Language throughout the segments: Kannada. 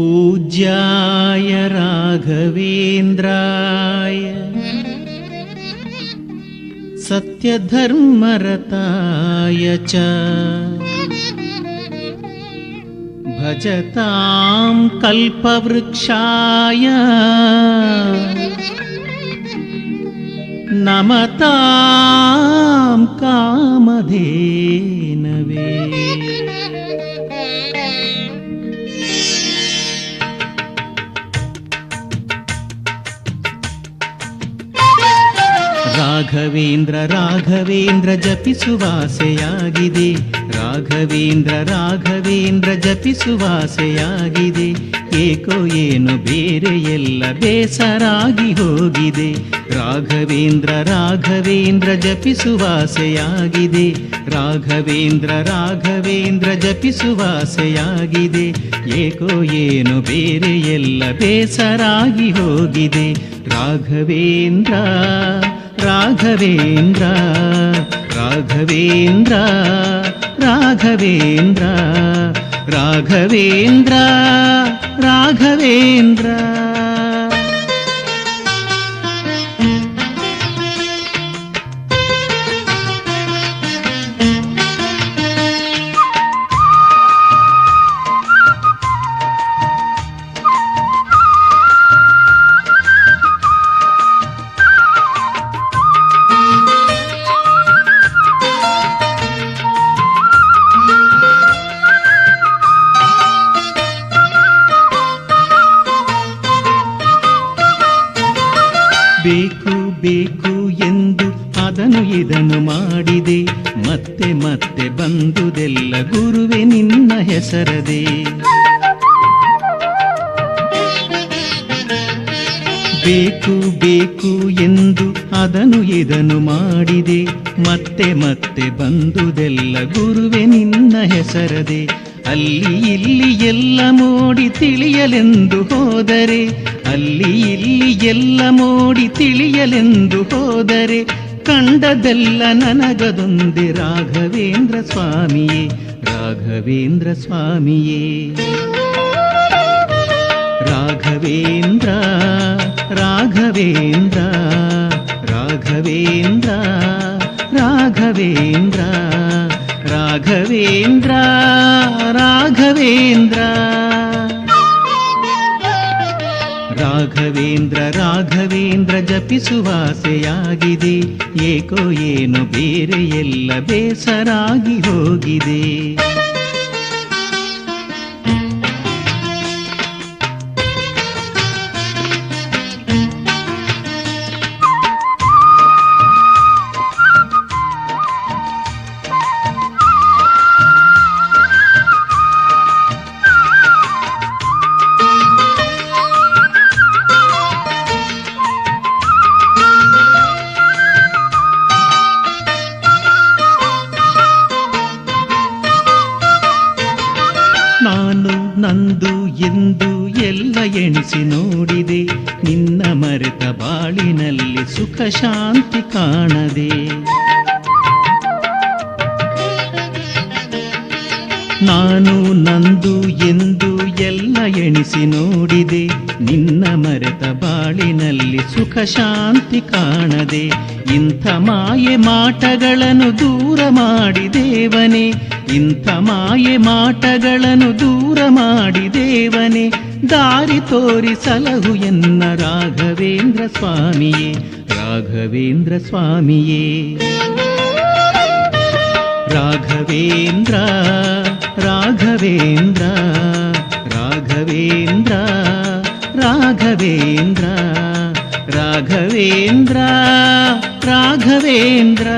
पूज्याय राघवेन्द्राय सत्यधर्मरताय च भजतां कल्पवृक्षाय नमतां कामधेनवे। ರಾಘವೇಂದ್ರ ರಾಘವೇಂದ್ರ ಜಪಿಸುವಾಸೆಯಾಗಿದೆ, ರಾಘವೇಂದ್ರ ರಾಘವೇಂದ್ರ ಜಪಿಸುವಾಸೆಯಾಗಿದೆ, ಏಕೋ ಏನು ಬೇರೆ ಎಲ್ಲ ಬೇಸರಾಗಿ ಹೋಗಿದೆ. ರಾಘವೇಂದ್ರ ರಾಘವೇಂದ್ರ ಜಪಿಸುವಾಸೆಯಾಗಿದೆ, ರಾಘವೇಂದ್ರ ರಾಘವೇಂದ್ರ ಜಪಿಸುವಾಸೆಯಾಗಿದೆ, ಏಕೋ ಏನು ಬೇರೆ ಎಲ್ಲ ಬೇಸರಾಗಿ ಹೋಗಿದೆ. ರಾಘವೇಂದ್ರ ರಾಘವೇಂದ್ರ ರಾಘವೇಂದ್ರ ರಾಘವೇಂದ್ರ ರಾಘವೇಂದ್ರ ರಾಘವೇಂದ್ರ. ಬೇಕು ಬೇಕು ಎಂದು ಅದನ್ನು ಇದನ್ನು ಮಾಡಿದೆ, ಮತ್ತೆ ಮತ್ತೆ ಬಂದುದೆಲ್ಲ ಗುರುವೆ ನಿನ್ನ ಹೆಸರದೆ. ಬೇಕು ಬೇಕು ಎಂದು ಅದನ್ನು ಇದನ್ನು ಮಾಡಿದೆ, ಮತ್ತೆ ಮತ್ತೆ ಬಂದುದೆಲ್ಲ ಗುರುವೆ ನಿನ್ನ ಹೆಸರದೆ. ಅಲ್ಲಿ ಇಲ್ಲಿ ಎಲ್ಲ ಮೋಡಿ ತಿಳಿಯಲೆಂದು ಹೋದರೆ, ಅಲ್ಲಿ ಇಲ್ಲಿ ಎಲ್ಲ ಮೋಡಿ ತಿಳಿಯಲೆಂದು ಹೋದರೆ, ಕಂಡದೆಲ್ಲ ನನಗದೊಂದೆ ರಾಘವೇಂದ್ರ ಸ್ವಾಮಿಯೇ, ರಾಘವೇಂದ್ರ ಸ್ವಾಮಿಯೇ. ರಾಘವೇಂದ್ರ ರಾಘವೇಂದ್ರ ರಾಘವೇಂದ್ರ ರಾಘವೇಂದ್ರ ರಾಘವೇಂದ್ರ ರಾಘವೇಂದ್ರ. ರಾಘವೇಂದ್ರ ರಾಘವೇಂದ್ರ ಜಪಿಸುವಾಸೆಯಾಗಿದೆ, ಏಕೋ ಏನು ಬೇರೆ ಎಲ್ಲ ಬೇಸರಾಗಿ ಹೋಗಿದೆ. ನಾನು ನಂದು ಎಂದು ಎಲ್ಲ ಎಣಿಸಿ ನೋಡಿದೆ, ನಿನ್ನ ಮರೆತ ಬಾಳಿನಲ್ಲಿ ಸುಖ ಶಾಂತಿ ಕಾಣದೆ. ನಾನು ನಂದು ಎಂದು ಎಲ್ಲ ಎಣಿಸಿ ನೋಡಿದೆ, ನಿನ್ನ ಮರೆತ ಬಾಳಿನಲ್ಲಿ ಸುಖ ಶಾಂತಿ ಕಾಣದೆ. ಇಂಥ ಮಾಯೆ ಮಾಟಗಳನ್ನು ದೂರ ಮಾಡಿದೇವನೇ, ಇಂಥ ಮಾಯೆ ಮಾಟಗಳನ್ನು ದೂರ ಮಾಡಿದೇವನೇ, ದಾರಿ ತೋರಿ ಸಲಹು ಎನ್ನ ರಾಘವೇಂದ್ರ ಸ್ವಾಮಿಯೇ, ರಾಘವೇಂದ್ರ ಸ್ವಾಮಿಯೇ. ರಾಘವೇಂದ್ರ ರಾಘವೇಂದ್ರ ರಾಘವೇಂದ್ರ ರಾಘವೇಂದ್ರ ರಾಘವೇಂದ್ರ ರಾಘವೇಂದ್ರ.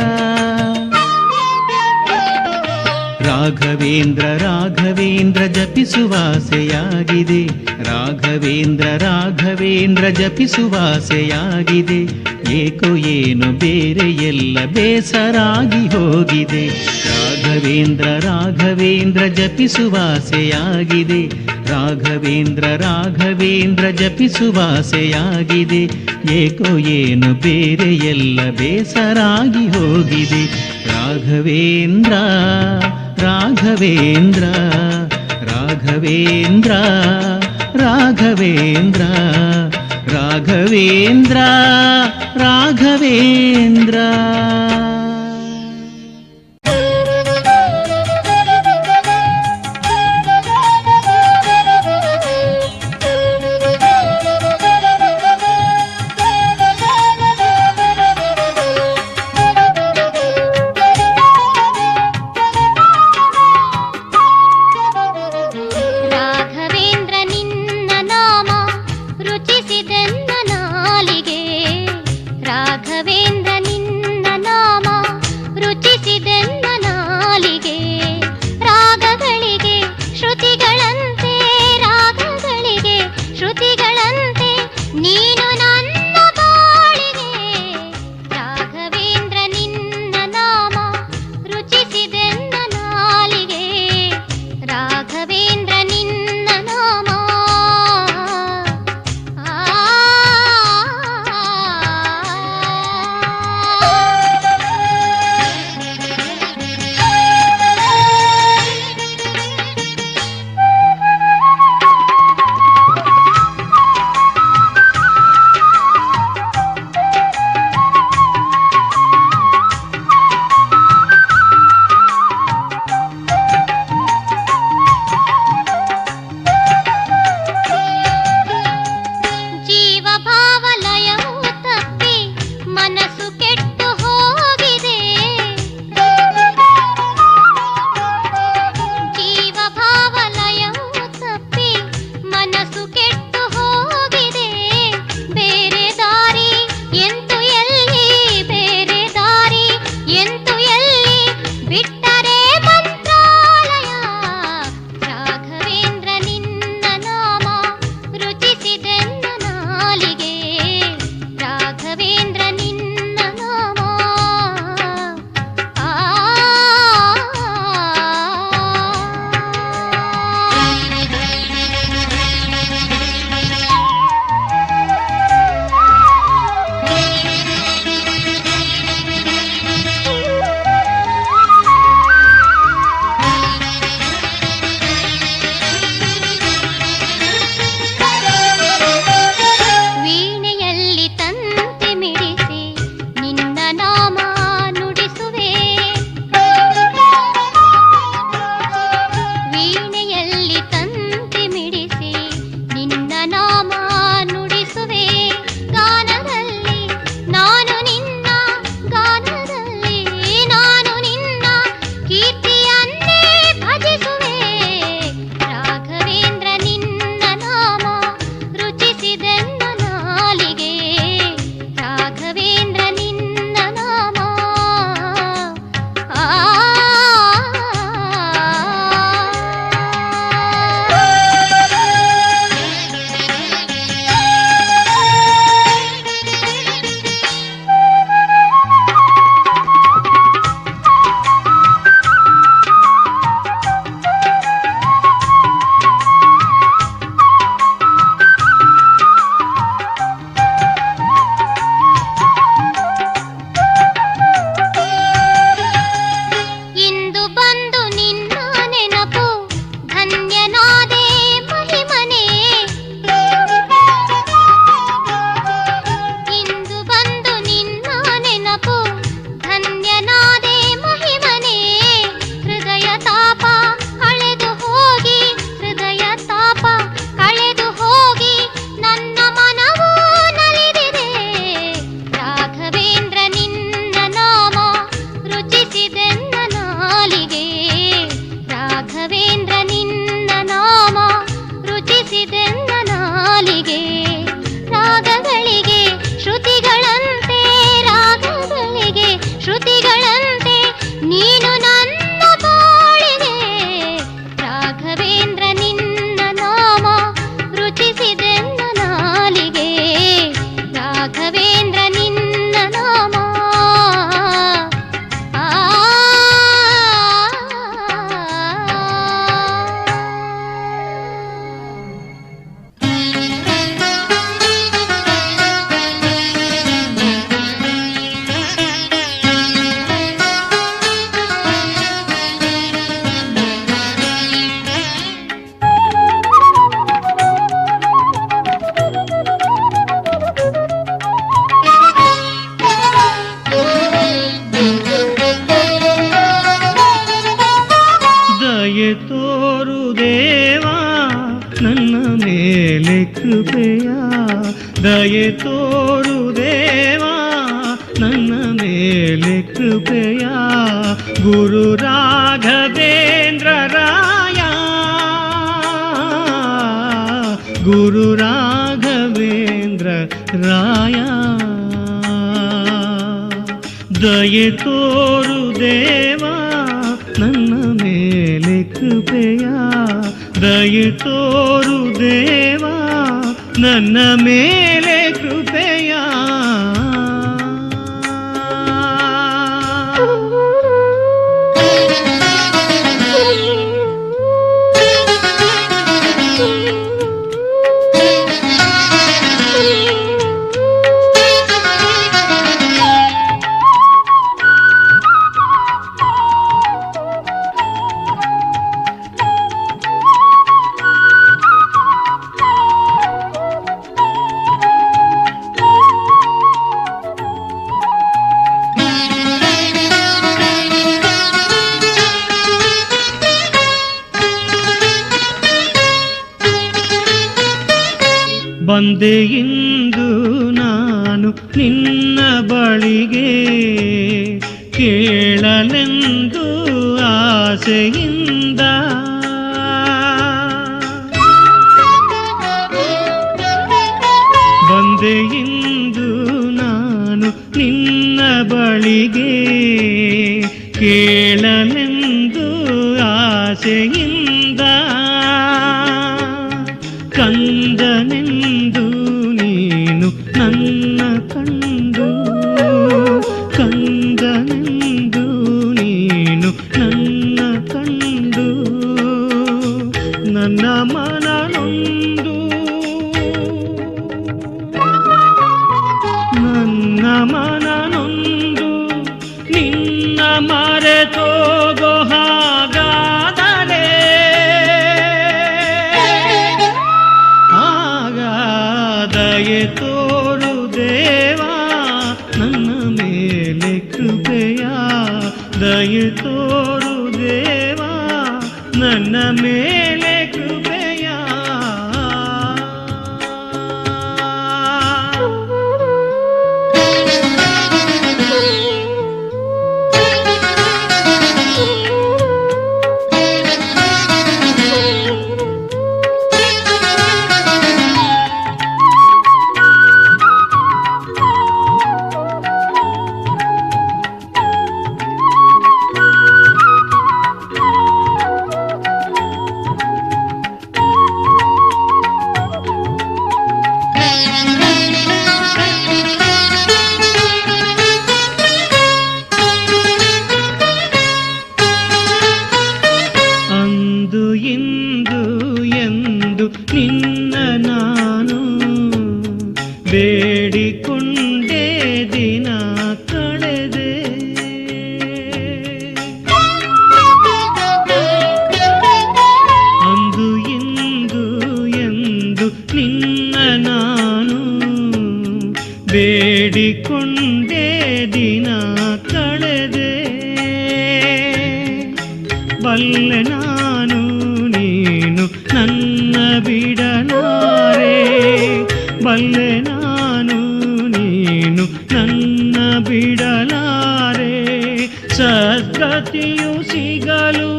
ರಾಘವೇಂದ್ರ ರಾಘವೇಂದ್ರ ಜಪಿಸುವಾಸೆಯಾಗಿದೆ, ರಾಘವೇಂದ್ರ ರಾಘವೇಂದ್ರ ಜಪಿಸುವಾಸೆಯಾಗಿದೆ, ಏಕೋ ಏನು ಬೇರೆ ಎಲ್ಲ ಬೇಸರಾಗಿ ಹೋಗಿದೆ. ರಾಘವೇಂದ್ರ ರಾಘವೇಂದ್ರ ಜಪಿಸುವಾಸೆಯಾಗಿದೆ, ರಾಘವೇಂದ್ರ ರಾಘವೇಂದ್ರ ಜಪಿಸುವಾಸೆಯಾಗಿದೆ, ಏಕೋ ಏನು ಬೇರೆ ಎಲ್ಲ ಬೇಸರಾಗಿ ಹೋಗಿದೆ. ರಾಘವೇಂದ್ರ ರಾಘವೇಂದ್ರ ರಾಘವೇಂದ್ರ ರಾಘವೇಂದ್ರ ರಾಘವೇಂದ್ರ ರಾಘವೇಂದ್ರ. ದಯೆ ತೋರು ದೇವಾ ನನ್ನ ಮೇಲೆ ಕೃಪೆಯ, ದಯೆ ತೋರು ದೇವಾ ನನ್ನ ಮೇಲೆ ಕೃಪೆಯ. ಗುರು ರಾಘವೇಂದ್ರ ರಾಯ, ಗುರು ರಾಘವೇಂದ್ರ ರಾಯ. ದಯೆ ತೋರು ದೇವಾ ನನ್ನ ಮೇಲೆ ಕೃಪೆಯ, ದಯೆ ತೋರು ದೇವಾ ನನ್ನ ಮೇಲೆ ಕೃಪೆಯ. ಬಂದೆ ಇಂದು ನಾನು ನಿನ್ನ ಬಳಿಗೆ, ಕೇಳಲೆಂದು ಆಸೆಯಿಂದ. ಬಂದೆ ಇಂದು ನಾನು ನಿನ್ನ ಬಳಿಗೆ, ಕೇಳಲೆಂದು ಆಸೆಯಿಂದ. ಕಂದನೆಂದು ನೀನು ನನ್ನ ಕಂಡು, ಕಂದನೆಂದು ನೀನು ನನ್ನ ಕಂಡು. ನನ್ನ ಮನನೊಂದು, ನನ್ನ ಮನನೊಂದು ನಿನ್ನ ಮರೆತೋಗೋ ಹಾಗಾದರೆ, ದಯೆ ತೋರು ದೇವಾ ನನ್ನ ಮೇಲೆ ಕೃಪೆಯ, ದಯೆ ತೋರು ದೇವಾ ನನ್ನ ಮೇಲೆ ಕೃಪೆಯ. ನಿನ್ನ ನಾನು ಬೇಡಿಕೊಂಡೇ ದಿನ ಕಳೆದೆ, ಅಂದು ಇಂದು ಎಂದು ನಿನ್ನ ನಾನು ಬೇಡಿಕೊಂಡೇ ದಿನ ಕಳೆದೆ. ಬಲ್ಲೆ ನಾನು ನೀನು ನನ್ನ ಬಿಡಲಾರೆ, ಬಲ್ಲೆ ನಾನು ನೀನು ನನ್ನ ಬಿಡಲಾರೆ. ಸದ್ಗತಿಯು ಸಿಗಲು,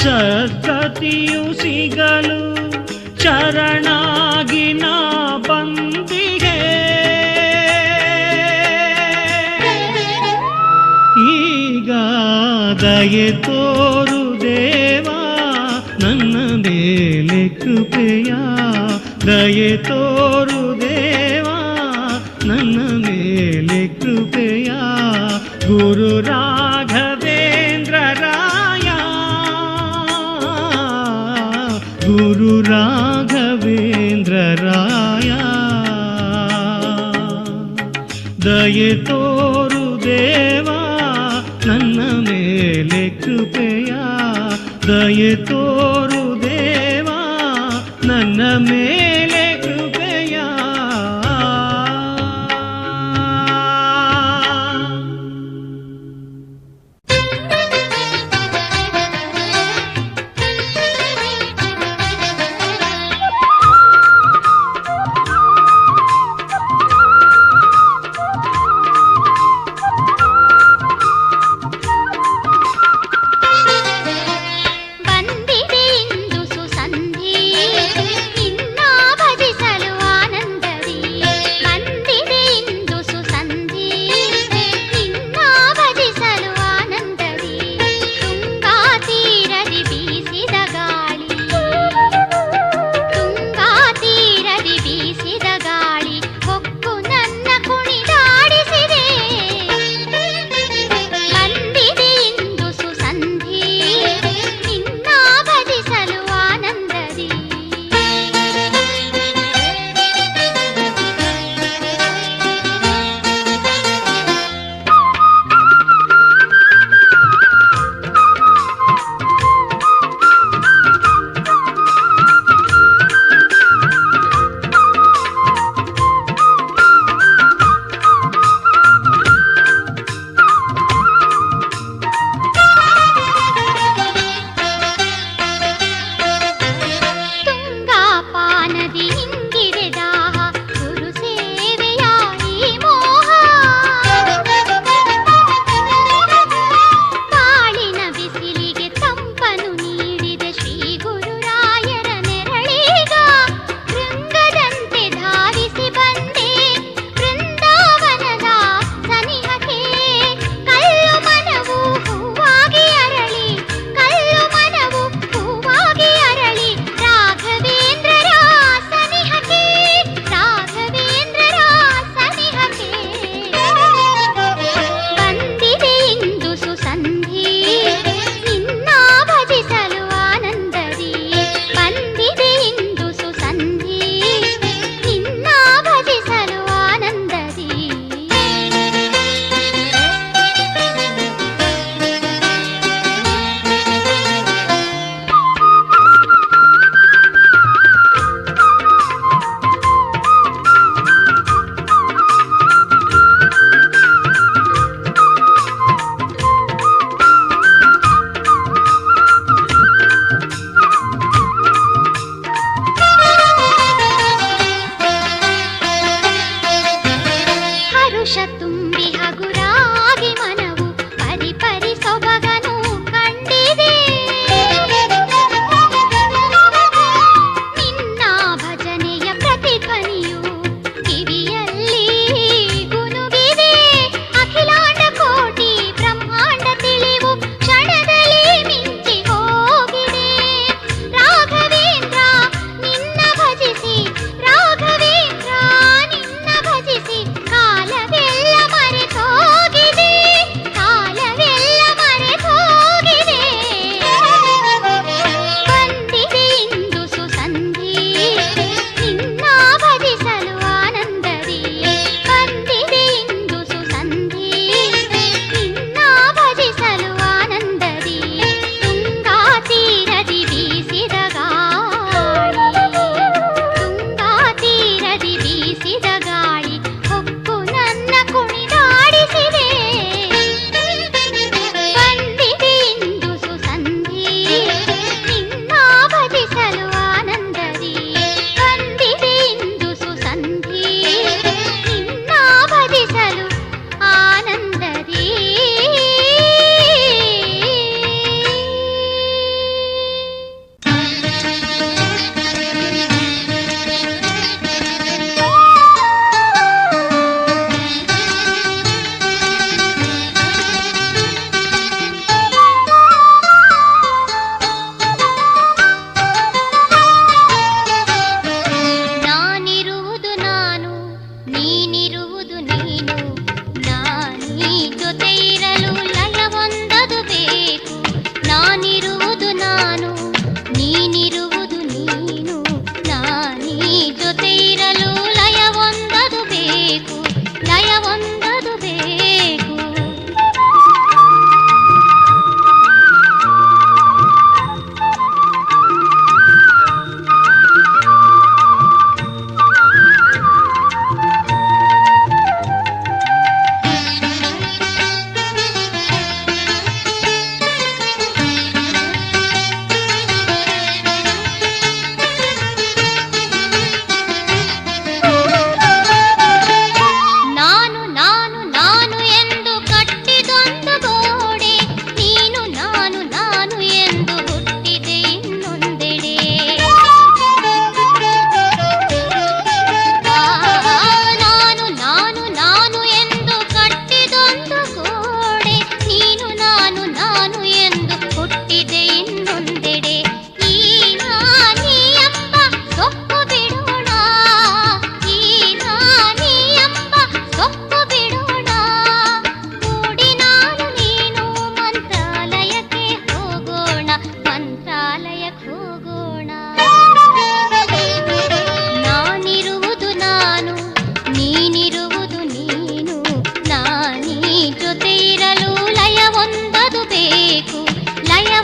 ಸದ್ಗತಿಯು ಸಿಗಲು ಶರಣಾಗಿ ನಾ ಬಂದಿಗೆ. ಈಗ ದಯೆ ತೋರು ದೇವಾ ನನ್ನ ಮೇಲೆ ಕೃಪೆಯ, ದಯೆ ತೋರು ದೇವಾ ನನ್ನ ಮೇಲೆ ಕೃಪೆಯ. ಗುರು ರಾಘವೇಂದ್ರ ರಾಯ, ಗುರು ರಾಘವೇಂದ್ರ ರಾಯ. ದಯೆ ತೋರು ದೇವಾ ನನ್ನ ಮೇಲೆ ಕೃಪೆಯ, ದಯೆ ತೋರು ದೇವಾ ನನ್ನ ಮೇಲೆ ಕೃಪೆಯ.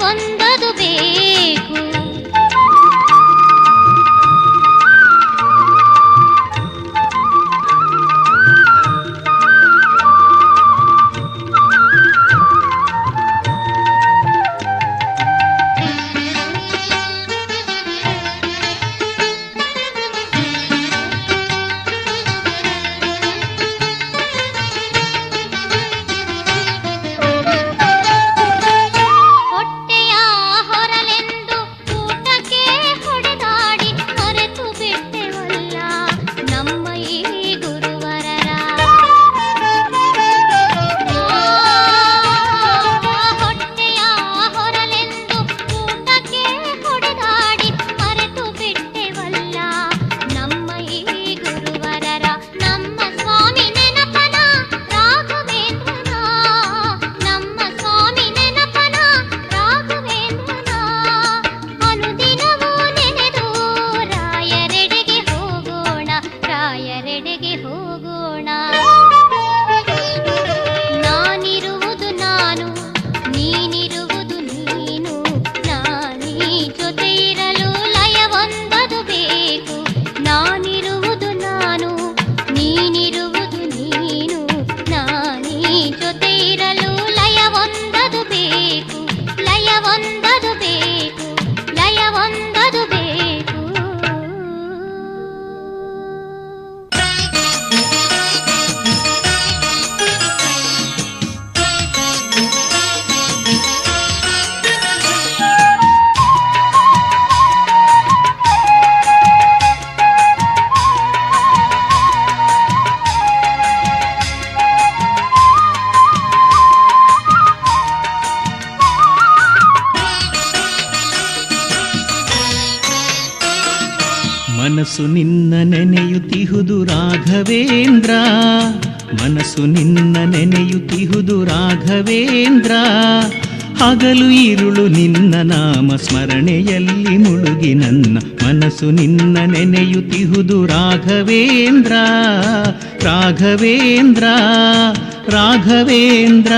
ಲಯವೊಂದದು ಬೇಕು. ಮನಸ್ಸು ನಿನ್ನ ನೆನೆಯುತ್ತಿಹುದು ರಾಘವೇಂದ್ರ, ಮನಸ್ಸು ನಿನ್ನ ನೆನೆಯುತ್ತಿಹುದು ರಾಘವೇಂದ್ರ. ಹಗಲು ಇರುಳು ನಿನ್ನ ನಾಮ ಸ್ಮರಣೆಯಲ್ಲಿ ಮುಳುಗಿ ನನ್ನ ಮನಸ್ಸು ನಿನ್ನ ನೆನೆಯುತ್ತಿಹುದು ರಾಘವೇಂದ್ರ, ರಾಘವೇಂದ್ರ, ರಾಘವೇಂದ್ರ.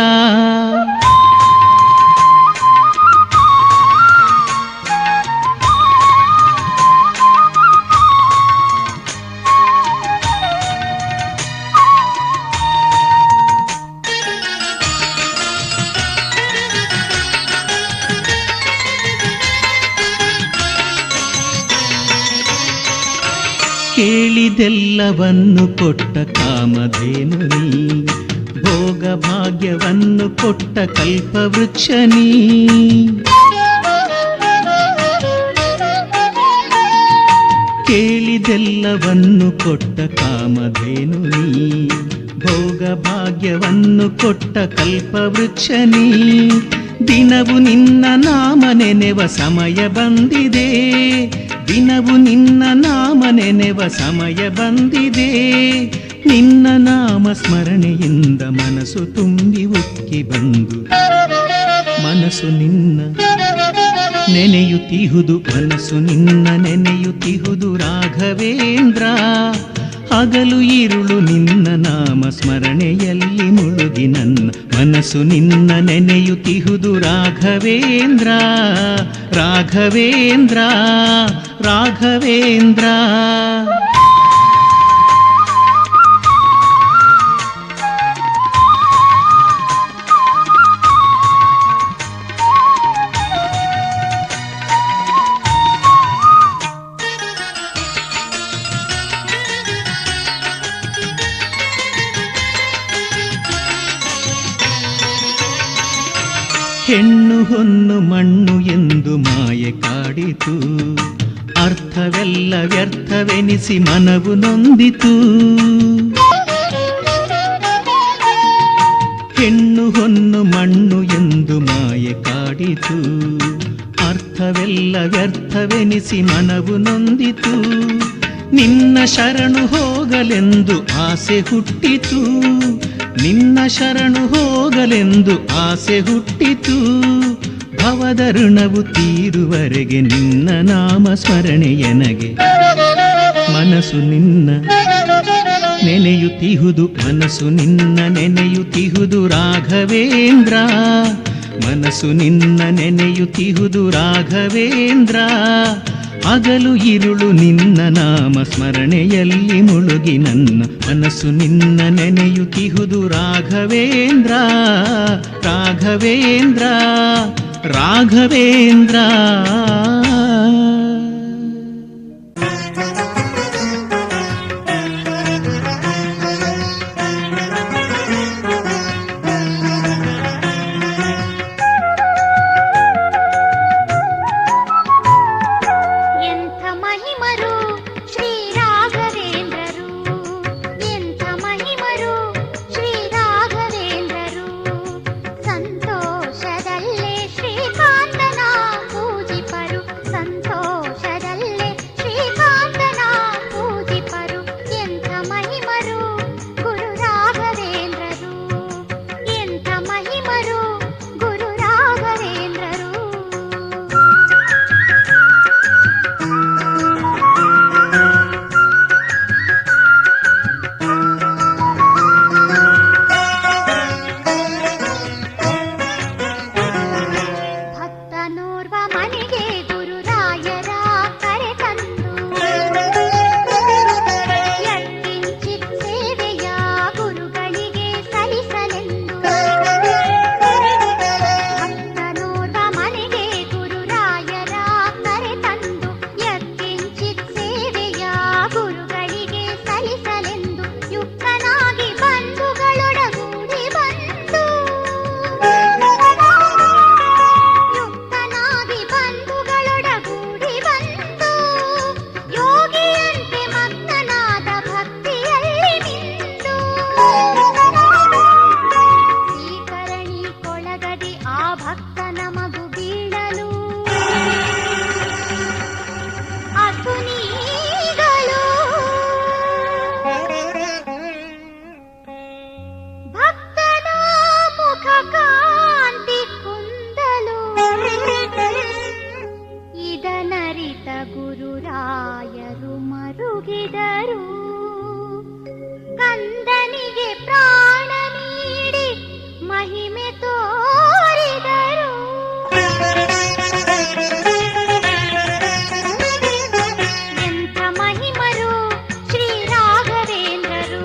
ಕೇಳಿದೆಲ್ಲವನ್ನು ಕೊಟ್ಟ ಕಾಮಧೇನು ನೀ, ಭೋಗ ಭಾಗ್ಯವನ್ನು ಕೊಟ್ಟ ಕಲ್ಪವೃಕ್ಷ ನೀ. ಕೇಳಿದೆಲ್ಲವನ್ನು ಕೊಟ್ಟ ಕಾಮಧೇನು ನೀ, ಭೋಗ ಭಾಗ್ಯವನ್ನು ಕೊಟ್ಟ ಕಲ್ಪವೃಕ್ಷ ನೀ. ದಿನವು ನಿನ್ನ ನಾಮ ನೆನೆವ ಸಮಯ ಬಂದಿದೆ, ದಿನವು ನಿನ್ನ ನಾಮ ನೆನೆವ ಸಮಯ ಬಂದಿದೆ. ನಿನ್ನ ನಾಮ ಸ್ಮರಣೆಯಿಂದ ಮನಸ್ಸು ತುಂಬಿ ಉಕ್ಕಿ ಬಂದು ಮನಸ್ಸು ನಿನ್ನ ನೆನೆಯುತ್ತಿಹುದು, ಮನಸ್ಸು ನಿನ್ನ ನೆನೆಯುತ್ತಿಹುದು ರಾಘವೇಂದ್ರ. ಹಗಲು ಇರುಳು ನಿನ್ನ ನಾಮ ಸ್ಮರಣೆಯಲ್ಲಿ ಮುಳುಗಿ ನನ್ನ ಮನಸ್ಸು ನಿನ್ನ ನೆನೆಯುತ್ತಿಹುದು ರಾಘವೇಂದ್ರ, ರಾಘವೇಂದ್ರ, ರಾಘವೇಂದ್ರ. ಹೆಣ್ಣು ಹೊನ್ನು ಮಣ್ಣು ಎಂದು ಮಾಯೆ ಕಾಡಿತು, ಅರ್ಥವೆಲ್ಲ ವ್ಯರ್ಥವೆನಿಸಿ ಮನವು ನೊಂದಿತು. ಹೆಣ್ಣು ಹೊನ್ನು ಮಣ್ಣು ಎಂದು ಮಾಯೆ ಕಾಡಿತು, ಅರ್ಥವೆಲ್ಲ ವ್ಯರ್ಥವೆನಿಸಿ ಮನವು ನೊಂದಿತು. ನಿನ್ನ ಶರಣು ಹೋಗಲೆಂದು ಆಸೆ ಹುಟ್ಟಿತು, ನಿನ್ನ ಶರಣು ಹೋಗಲೆಂದು ಆಸೆ ಹುಟ್ಟಿತು. ಭವದ ಋಣವು ತೀರುವರೆಗೆ ನಿನ್ನ ನಾಮ ಸ್ಮರಣೆಯನಗೆ ಮನಸ್ಸು ನಿನ್ನ ನೆನೆಯುತ್ತಿಹುದು, ಮನಸ್ಸು ನಿನ್ನ ನೆನೆಯುತ್ತಿಹುದು ರಾಘವೇಂದ್ರ. ಮನಸ್ಸು ಮನಸ್ಸು ನಿನ್ನ ನೆನೆಯುತ್ತಿಹುದು ರಾಘವೇಂದ್ರ. ಹಗಲು ಇರುಳು ನಿನ್ನ ನಾಮ ಸ್ಮರಣೆಯಲ್ಲಿ ಮುಳುಗಿ ನನ್ನ ಮನಸ್ಸು ನಿನ್ನ ನೆನೆಯುತ್ತಿಹುದು ರಾಘವೇಂದ್ರ ರಾಘವೇಂದ್ರ ರಾಘವೇಂದ್ರ. ಗುರುರಾಯರು ಮರುಗಿದರು, ಕಂದನಿಗೆ ಪ್ರಾಣ ನೀಡಿ ಮಹಿಮೆ ತೋರಿದರು. ಎಂಥ ಮಹಿಮರು ಶ್ರೀ ರಾಘವೇಂದ್ರರು,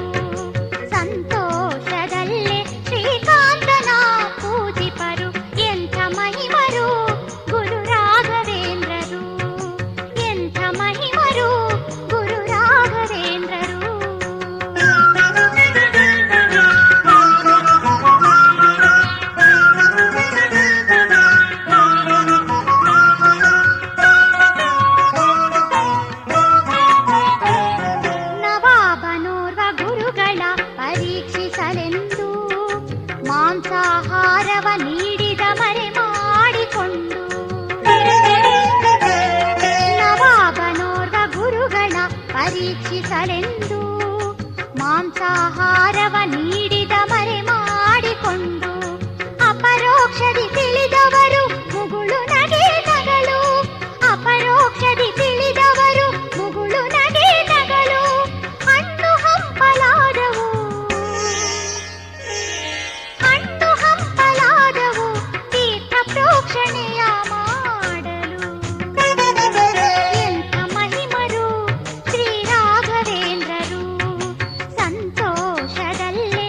ಸಂತೋಷದಲ್ಲೇ ಶ್ರೀಕಾಂತನ ಪೂಜಿಪರು. ಎಂಥ ಮಹಿಮರು ಗುರು ರಾಘವೇಂದ್ರರು, ಎಂಥ ಮಹಿಮರು ಗುರು ರಾಘವೇಂದ್ರರು. ನವಾಬನೋರ್ವ ಗುರುಗಳ ಪರೀಕ್ಷಿಸಲೆಂದು ಮಾಂಸಾಹಾರವ ನೀಡಿದ ಮರೆ ಮಾಡಿಕೊಂಡು, ನವಾಬನೋರ್ವ ಗುರುಗಳ ಪರೀಕ್ಷಿಸಲೆಂದು ಮಾಂಸಾಹಾರವ ನೀಡಿದ ಮರೆ ಮಾಡಿಕೊಂಡು, ಅಪರೋಕ್ಷದಿ ತಿಳಿದವರು ಮುಗುಳು ನಗೆ ನಗಲು, ಅಪರೋಕ್ಷದಿ ತಿಳಿದವರು ಮುಗುಳು ನಗೆ ನಗಲು. ಹಣ್ಣು ಹಂಪಲಾದವು, ಹಣ್ಣು ಹಂಪಲಾದವು ತೀರ್ಥ ಪ್ರೋಕ್ಷಣೆಯ ಮಾಡಲು. ಎಂಥ ಮಹಿಮರು ಶ್ರೀ ರಾಘವೇಂದ್ರರು, ಸಂತೋಷದಲ್ಲೇ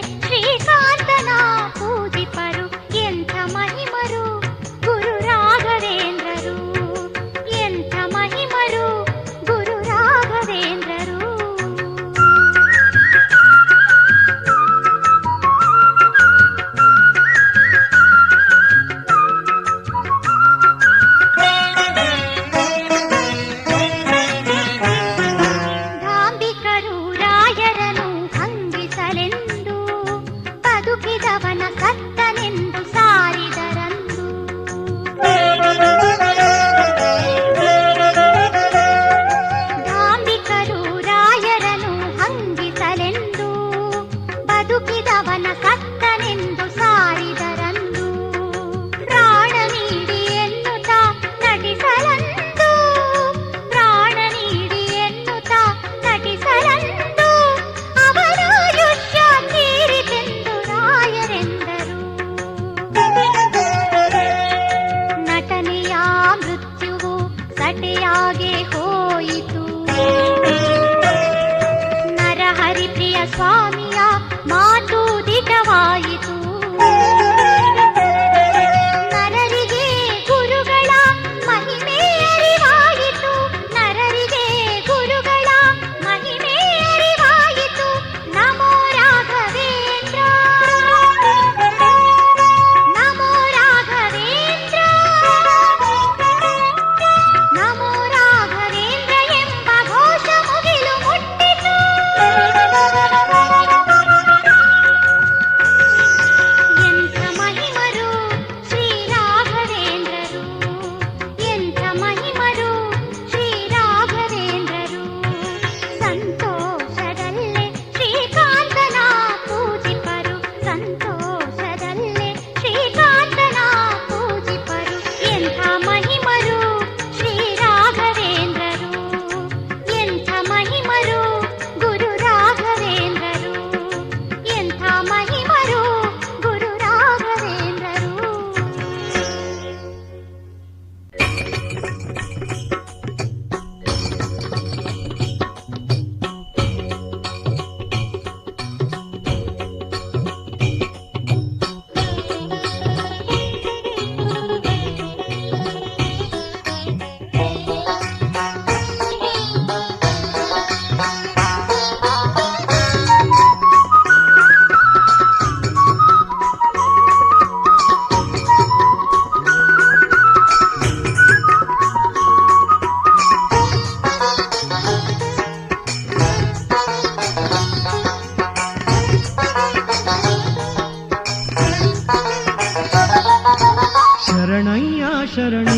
ಶರಣಯ್ಯ ಶರಣು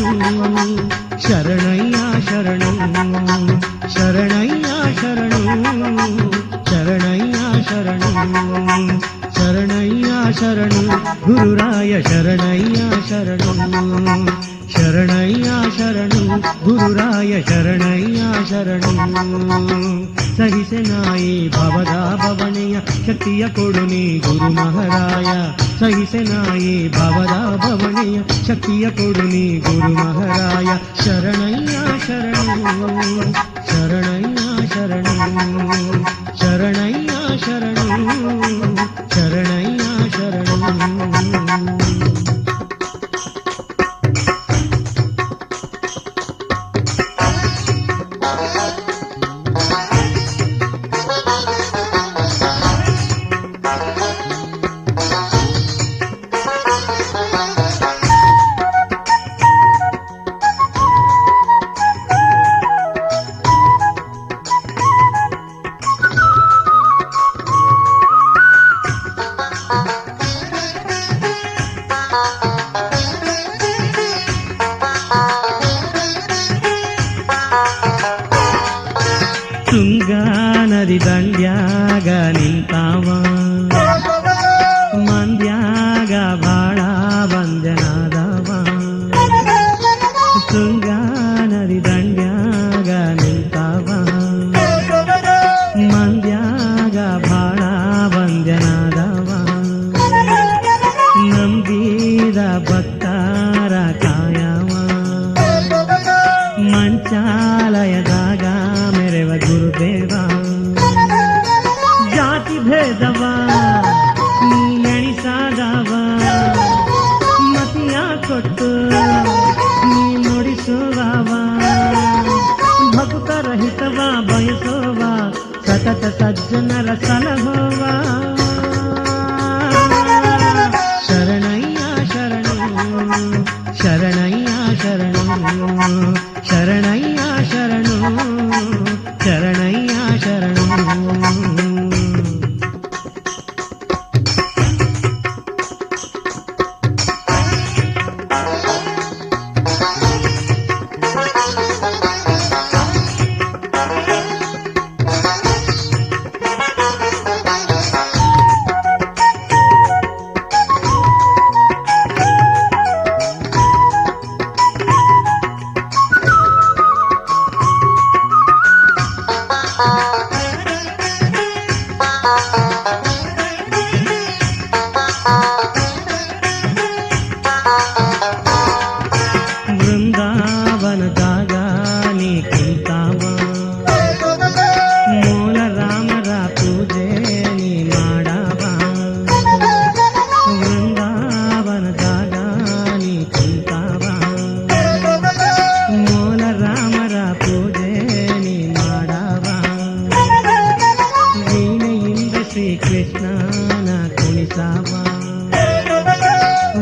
ಶರಣಯ್ಯ ಶರಣು ಶರಣಯ್ಯ ಶರಣು ಶರಣಯ್ಯ ಶರಣು ಶರಣಯ್ಯ ಶರಣು ಗುರುರಾಯ ಶರಣಯ್ಯ ಶರಣು ಶರಣಯ್ಯ ಶರಣು ಗುರುರಾಯ ಶರಣಯ್ಯ ಶರಣು ಸಹಿಸೆನಾಯಿ ಭವದ ಭವನೆಯ ಶಕ್ತಿಯ ಕೊಡು ನೀ ಗುರು ಮಹಾರಾಯ ಸಹಿಸೆನಾಯಿ ಭವದ ಭವನೆಯ ಶಕ್ತಿಯ ಕೊಡು ನೀ ಗುರು ಮಹಾರಾಯ ಶರಣಯ್ಯ ಶರಣು ಶರಣಯ್ಯ ಶರಣು ಶರಣಯ್ಯ ಶರಣು ಶರಣಯ್ಯ ಶರಣು ತುಂಗಾ ನದಿ ದಂಡ್ಯಾಗ ನಿಂತಾವ ಮಂದ್ಯಾಗ ಬಾಳ ಬಂದನಾದವ ತುಂಗಾ ನದಿ ದಂಡ್ಯಾಗ ನಿಂತಾವ ಮಂದ್ಯಾಗ ಬಾಳ ಬಂದನಾದವ ನಂಬಿದ ಭಕ್ತರ ಕಾಯವ ಮಂಚಾಲಯದಾಗ ಮೆರೆವ ಗುರುದೇವ ಜಾತಿ ಭೇದವ ನೀ ಎಣಿಸಾದವ ಮತಿಯ ಕೊಟ್ಟು ನೀ ನುಡಿಸುವವ ಭಕ್ತರ ಹಿತವ ಬಯಸುವ ಸತತ ಸಜ್ಜನರ ಸಲಹುವ ಶರಣಯ್ಯ ಶರಣು ಶರಣಯ್ಯ ಶರಣು ಶರಣಯ್ಯ ಶರಣು ಶರಣಯ್ಯ ಶರಣು ವೃಂದಾವನದಾಗ ನೀ ಕುಂತಾವ ಮೂಲ ರಾಮರ ಪೂಜೆ ನೀ ಮಾಡವ ವೃಂದಾವನದಾಗ ನೀ ಕುಂತಾವ ಮೂಲ ರಾಮರ ಪೂಜೆ ನೀ ಮಾಡವ ವೀಣೆಯಿಂದ ಶ್ರೀಕೃಷ್ಣನ ಕುಣಿಸವ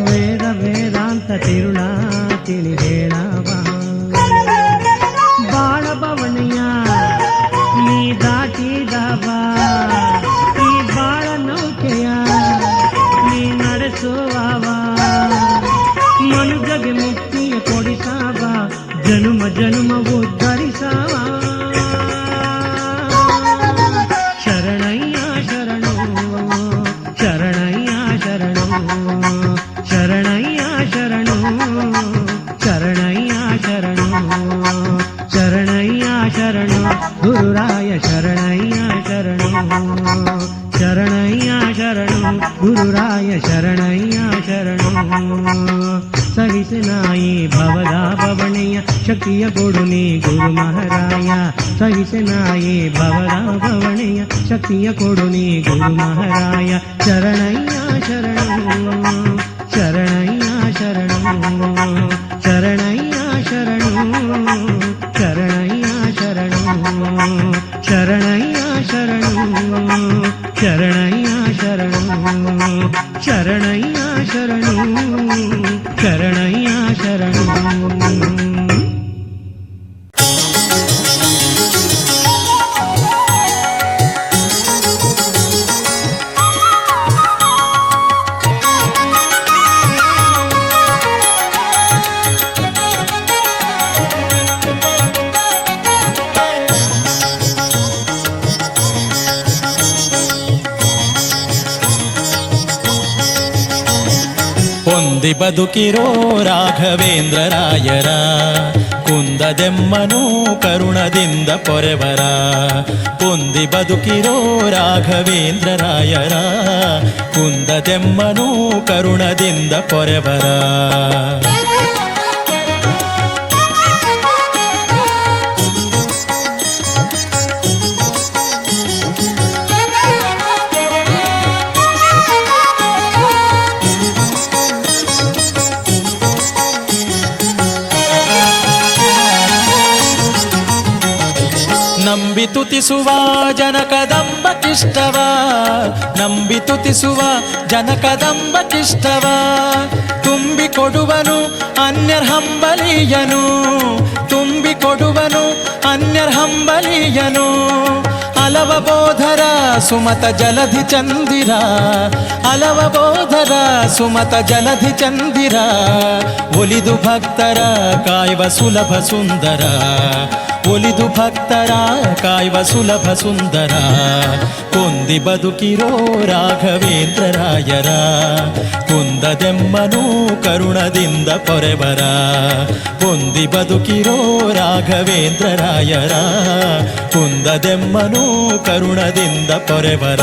ವೇದ ವೇದಾಂತ ತಿರುಳ ತಿಳಿ ಹೇಳವ ಬಾಳ ಬವಣೆಯ ನೀ ದಾಟಿದವ ಈ ಬಾಳ ನೌಕೆಯ ನೀ ನಡೆಸುವವ ಮನುಜಗೆ ಮುಕ್ತಿಯ ಕೊಡಿಸವ ಜನುಮ ಜನುಮ ಉದ್ಧರಿಸವ ಶರಣಯ್ಯ ಶರಣು ಶರಣಯ್ಯ ಶರಣು ಶರಣಯ್ಯ ಶರಣು ಶರಣಯ್ಯ ಶರಣು ಶರಣಯ್ಯ ಶರಣು ಗುರುರಾಯ ಶರಣಯ್ಯ ಶರಣು ಶರಣಯ್ಯ ಶರಣು ಗುರುರಾಯ ಶರಣಯ್ಯ ಶರಣು ಸಹಿಸನಾಯಿ ಭವದ ಭವಣೆಯ ಶಕ್ತಿಯ ಕೊಡು ನೀ ಗುರು ಮಹಾರಾಯ ಸಹಿಸನಾಯಿ ಭವದ ಭವಣೆಯ ಶಕ್ತಿಯ ಕೊಡು ನೀ ಗುರು ಮಹಾರಾಯ ಶರಣಯ್ಯ ಶರಣು ಶರಣಯ್ಯ ಶರಣು ಶರಣಯ್ಯ ಶರಣು ಶರಣಯ್ಯ ಶರಣು ಶರಣಯ್ಯ ಶರಣು ಶರಣಯ್ಯ ಶರಣು ಶರಣಯ್ಯ ಶರಣು ಶರಣಯ್ಯ ಶರಣು ಹೊಂದಿ ಬದುಕಿರೋ ರಾಘವೇಂದ್ರ ರಾಯರ ಕುಂದದೆಮ್ಮನು ಕರುಣದಿಂದ ಪೊರೆವರ ಹೊಂದಿ ಬದುಕಿರೋ ರಾಘವೇಂದ್ರ ರಾಯರ ಕುಂದದೆಮ್ಮನು ಕರುಣದಿಂದ ಪೊರೆವರ ನಂಬಿ ತುತಿಸುವ ಜನಕದಂಬ ಕಿಷ್ಟವ ನಂಬಿ ತುತಿಸುವ ಜನಕದಂಬ ಕಿಷ್ಟವ ತುಂಬಿ ಕೊಡುವನು ಅನ್ಯರ್ಹಂಬಲಿಯನು ತುಂಬಿ ಕೊಡುವನು ಅನ್ಯರ್ಹಂಬಲಿಯನು ಅಲವ ಬೋಧರ ಸುಮತ ಜಲಧಿ ಚಂದಿರ ಅಲವ ಬೋಧರ ಸುಮತ ಜಲಧಿ ಚಂದಿರ ಒಲಿದು ಭಕ್ತರ ಕಾಯುವ ಸುಲಭ ಸುಂದರ ಒಲಿದು ಭಕ್ತರ ಕಾಯುವ ಸುಲಭ ಸುಂದರ ಕೊಂದಿ ಬದುಕಿರೋ ರಾಘವೇಂದ್ರ ರಾಯರ ಕುಂದದೆಮ್ಮನು ಕರುಣದಿಂದ ಪೊರೆವರ ಕೊಂದಿ ಬದುಕಿರೋ ರಾಘವೇಂದ್ರ ರಾಯರ ಕುಂದದೆಮ್ಮನು ಕರುಣದಿಂದ ಪೊರೆವರ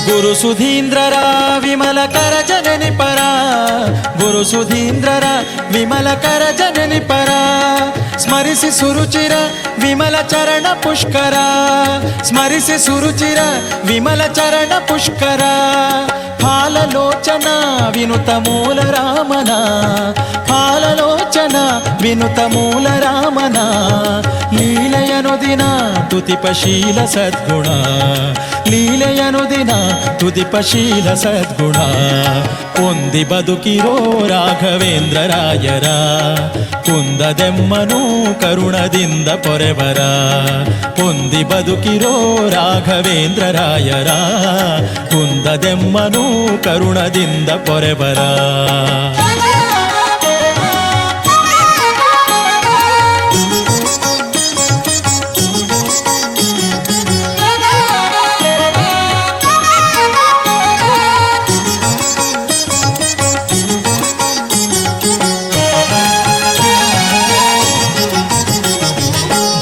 ಗುರು ಸುಧೀಂದ್ರರ ವಿಮಲ ಕರ ಜನನಿ ಪರ ಗುರು ಸುಧೀಂದ್ರರ ವಿಮಲ ಕರ ಜನನಿ ಪರ ಸ್ಮರಿಸಿ ಸುರುಚಿರ ವಿಮಲ ಚರಣ ಪುಷ್ಕರ ಸ್ಮರಿಸಿ ಸುರುಚಿರ ವಿಮಲ ಚರಣ ಪುಷ್ಕರ ಫಾಲಲೋಚನ ವಿನುತ ಮೂಲ ರಾಮನ ಫಾಲಲೋಚನ ವಿನುತ ಮೂಲ ರಾಮನ ಲೀಲೆಯನು ದಿನ ತುತಿಪಶೀಲ ಸದ್ಗುಣ ಲೀಲೆಯನು ದಿನ ತುದಿಪಶೀಲ ಸದ್ಗುಣ ಹೊಂದಿ ಬದುಕಿರೋ ರಾಘವೇಂದ್ರ ರಾಯರ ಕುಂದದೆಮ್ಮನು ಕರುಣದಿಂದ ಪೊರೆವರ ಹೊಂದಿ ಬದುಕಿರೋ ರಾಘವೇಂದ್ರ ರಾಯರ ಕುಂದದೆಮ್ಮನು ಕರುಣದಿಂದ ಪೊರೆವರ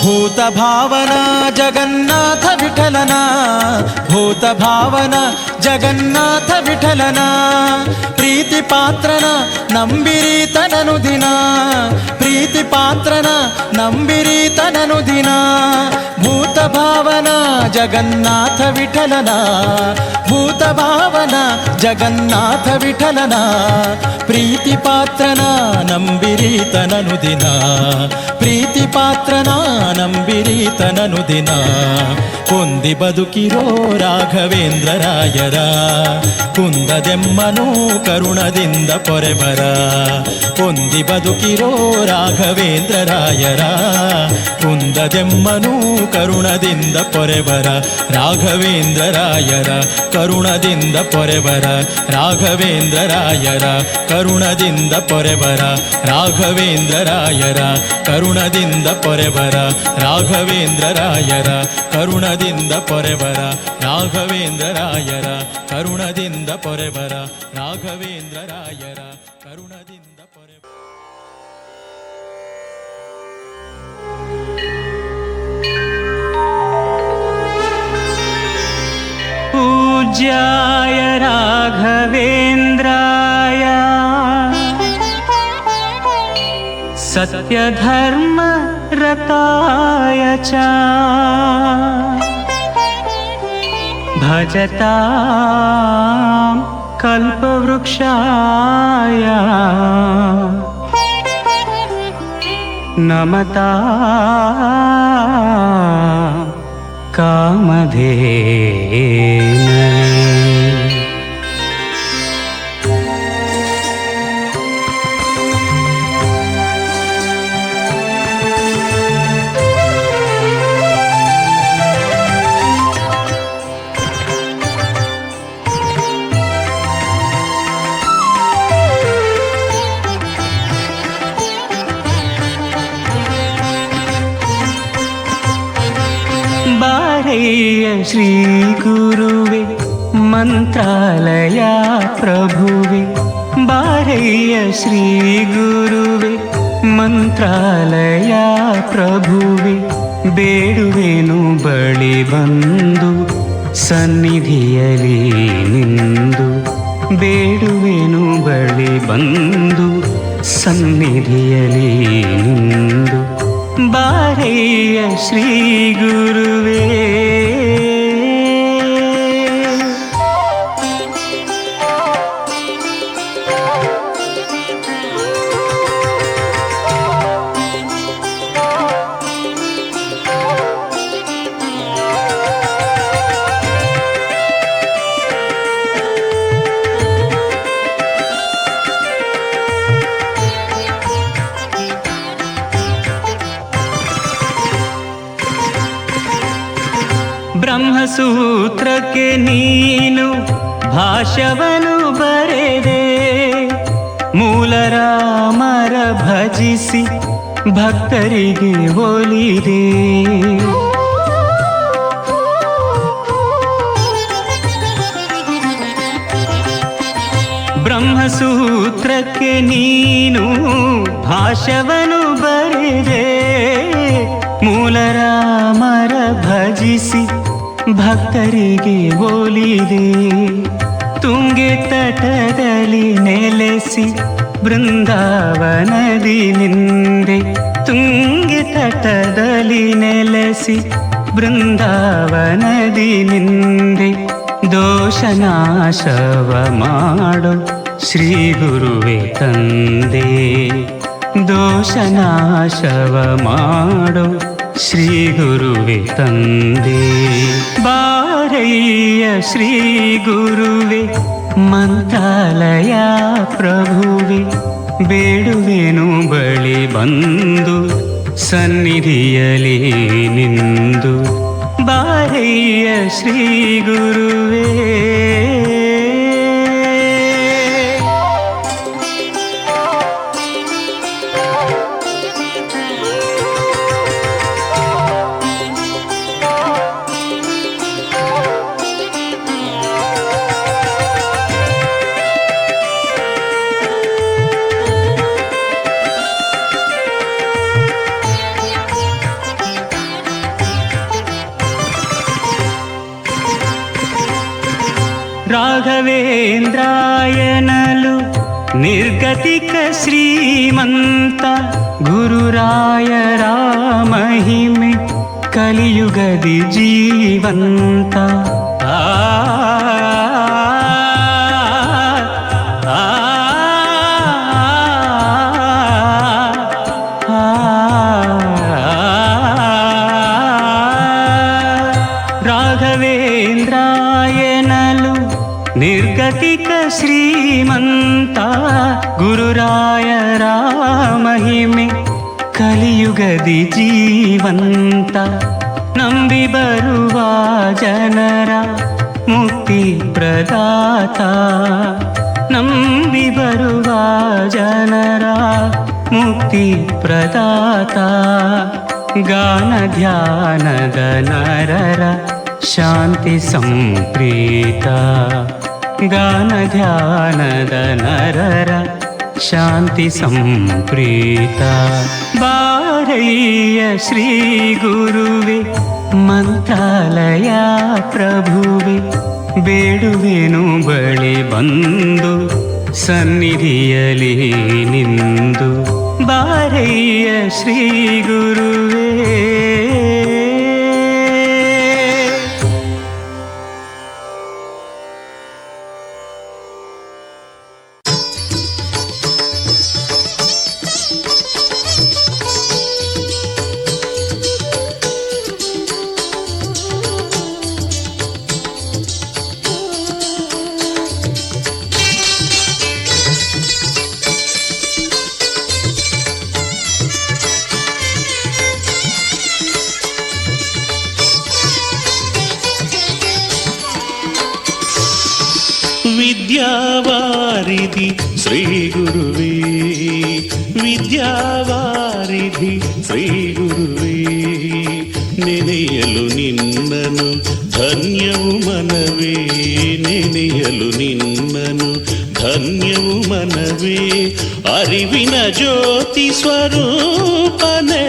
ಭೂತ ಭಾವನ ಜಗನ್ನಾಥ ವಿಠಲನ ಭೂತ ಭಾವನ ಜಗನ್ನಾಥ ವಿಠಲನ ಪ್ರೀತಿ ಪಾತ್ರನ ನಂಬಿರೀತನನು ದಿನ ಪ್ರೀತಿ ಪಾತ್ರನ ನಂಬಿರೀತನನು ದಿನ ಭೂತ ಭಾವನ ಜಗನ್ನಾಥ ವಿಠಲನ ಭೂತ ಭಾವನ ಜಗನ್ನಾಥ ವಿಠಲನ ಪ್ರೀತಿ ಪಾತ್ರನ ನಂಬಿರೀತನನು ದಿನ ಪ್ರೀತಿ ಪಾತ್ರನ ನಂಬಿರೀತನನು ದಿನ ಕೊಂದಿ ಬದುಕಿರೋ ರಾಘವೇಂದ್ರ ರಾಯರ ಕುಂದದೆಮ್ಮನು ಕರುಣದಿಂದ ಪೊರೆವರ ಕೊಂದಿ ಬದುಕಿರೋ ರಾಘವೇಂದ್ರ ರಾಯರ ಕುಂದದೆಮ್ಮನು ಕರುಣದಿಂದ ಪೊರೆವರ ರಾಘವೇಂದ್ರ ರಾಯರ ಕರುಣದಿಂದ ಪೊರೆವರ ರಾಘವೇಂದ್ರ ರಾಯರ ಕರುಣದಿಂದ ಪೊರೆವರ ರಾಘವೇಂದ್ರ ರಾಯರ ಕರುಣದಿಂದ ಪೊರೆವರ ರಾಘವೇಂದ್ರ ರಾಯರ ಕರುಣದಿಂದ ಪೊರೆವರ ರಾಘವೇಂದ್ರ ರಾಯರ ಕರುಣದಿಂದ ಪೊರೆವರ ರಾಘವೇಂದ್ರ ರಾಯರ ಕರುಣದಿಂದ ಪೊರೆವರ पूज्याय राघवेन्द्राय सत्यधर्मरताय च भजतां कल्पवृक्षाय नमता कामधेनवे ಬಾರಯ್ಯ ಶ್ರೀ ಗುರುವೆ ಮಂತ್ರಾಲಯ ಪ್ರಭುವೆ, ಬಾರಯ್ಯ ಶ್ರೀ ಗುರುವೆ ಮಂತ್ರಾಲಯ ಪ್ರಭುವೆ, ಬೇಡುವೆನು ಬಳಿ ಬಂದು ಸನ್ನಿಧಿಯಲಿ ನಿಂದು, ಬೇಡುವೆನು ಬಳಿ ಬಂದು ಸನ್ನಿಧಿಯಲಿ ನಿಂದು, ಬಾರಯ್ಯ ಶ್ರೀ ಗುರುವೇ. ಬ್ರಹ್ಮಸೂತ್ರಕ್ಕೆ ನೀನು ಭಾಷ್ಯವನ್ನು ಬರೆದೆ, ಮೂಲ ರಾಮರ ಭಜಿಸಿ ಭಕ್ತರಿಗೆ ಒಲಿದೆ. ಬ್ರಹ್ಮಸೂತ್ರಕ್ಕೆ ನೀನು ಭಾಷ್ಯವನ್ನು ಬರೆದೆ, ಮೂಲ ರಾಮರ ಭಜಿಸಿ ಭಕ್ತರಿಗೆ ಒಲಿದೆ. ತುಂಗೆ ತಟದಲ್ಲಿ ನೆಲೆಸಿ ಬೃಂದಾವನದಿ ನಿಂದೆ, ತುಂಗೆ ತಟದಲ್ಲಿ ನೆಲೆಸಿ ಬೃಂದಾವನದಿ ನಿಂದೆ, ದೋಷನಾಶವ ಮಾಡೋ ಶ್ರೀ ಗುರುವೆ ತಂದೆ, ದೋಷನಾಶವ ಮಾಡೋ ಶ್ರೀ ಗುರುವೆ ತಂದೆ. ಬಾರಯ್ಯ ಶ್ರೀ ಗುರುವೆ ಮಂತ್ರಾಲಯ ಪ್ರಭುವೆ, ಬೇಡುವೆನು ಬಳಿ ಬಂದು ಸನ್ನಿಧಿಯಲಿ ನಿಂದು, ಬಾರಯ್ಯ ಶ್ರೀ ಗುರುವೇ. ರಾಘವೇಂದ್ರಾಯನಲು ನಿರ್ಗತಿಕ ಶ್ರೀಮಂತ, ಗುರುರಾಯರ ಮಹಿಮೆ ಕಲಿಯುಗದಿ ಜೀವಂತ. ರಾಘವೇಂದ್ರಾಯನಲು ನಿರ್ಗತಿಕ ಶ್ರೀಮಂತ, ಗುರುರಾಯರ ಮಹಿಮೆ ಕಲಿಯುಗದಿ ಜೀವಂತ. ನಂಬಿ ಬರುವ ಜನರ ಮುಕ್ತಿ ಪ್ರದಾತ, ನಂಬಿ ಬರುವ ಜನರ ಮುಕ್ತಿ ಪ್ರದಾತ. ಗಾನ ಧ್ಯಾನದ ನರರ ಶಾಂತಿ ಸಂಪ್ರೀತ, ಗಾನ ಧ್ಯಾನದ ನರರ ಶಾಂತಿ ಸಂಪ್ರೀತ. ಬಾರಯ್ಯ ಶ್ರೀ ಗುರುವೆ ಮಂತ್ರಾಲಯ ಪ್ರಭುವೆ, ಬೇಡುವೆನು ಬಳಿ ಬಂದು ಸನ್ನಿಧಿಯಲಿ ನಿಂದು, ಬಾರಯ್ಯ ಶ್ರೀ ಗುರುವೇ. ವಿದ್ಯಾವಾರಿಧಿ ಶ್ರೀ ಗುರುವೇ, ವಿದ್ಯಾವಾರಿಧಿ ಶ್ರೀ ಗುರುವೇ, ನೆನೆ ನೆನೆಯಲು ನಿನ್ನನು ಧನ್ಯವು ಮನವೇ, ನೆನೆಯಲು ನಿನ್ನನು ಧನ್ಯವು ಮನವೇ. ಅರಿವಿನ ಜ್ಯೋತಿ ಸ್ವರೂಪನೇ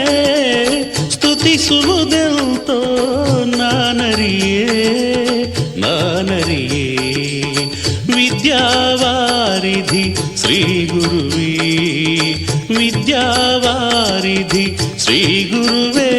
ಸ್ತುತಿಸುವುದೆಂತೋ ನಾನರಿಯೇ, ನಾನರಿಯೇ. ವಿದ್ಯಾವಾರಿಧಿ ಶ್ರೀ ಗುರುವೇ, ವಿದ್ಯಾವಾರಿಧಿ ಶ್ರೀ ಗುರುವೇ.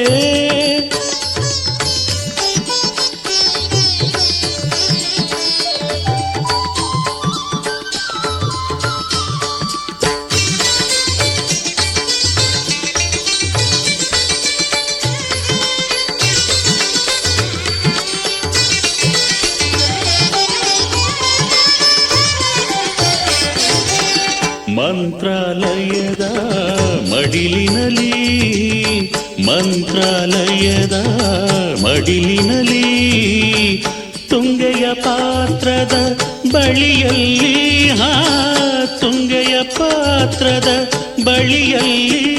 ಮಂತ್ರಾಲಯದ ಮಡಿಲಿನಲಿ, ಮಂತ್ರಾಲಯದ ಮಡಿಲಿನಲಿ, ತುಂಗೆಯ ಪಾತ್ರದ ಬಳಿಯಲ್ಲಿ, ತುಂಗೆಯ ಪಾತ್ರದ ಬಳಿಯಲ್ಲಿ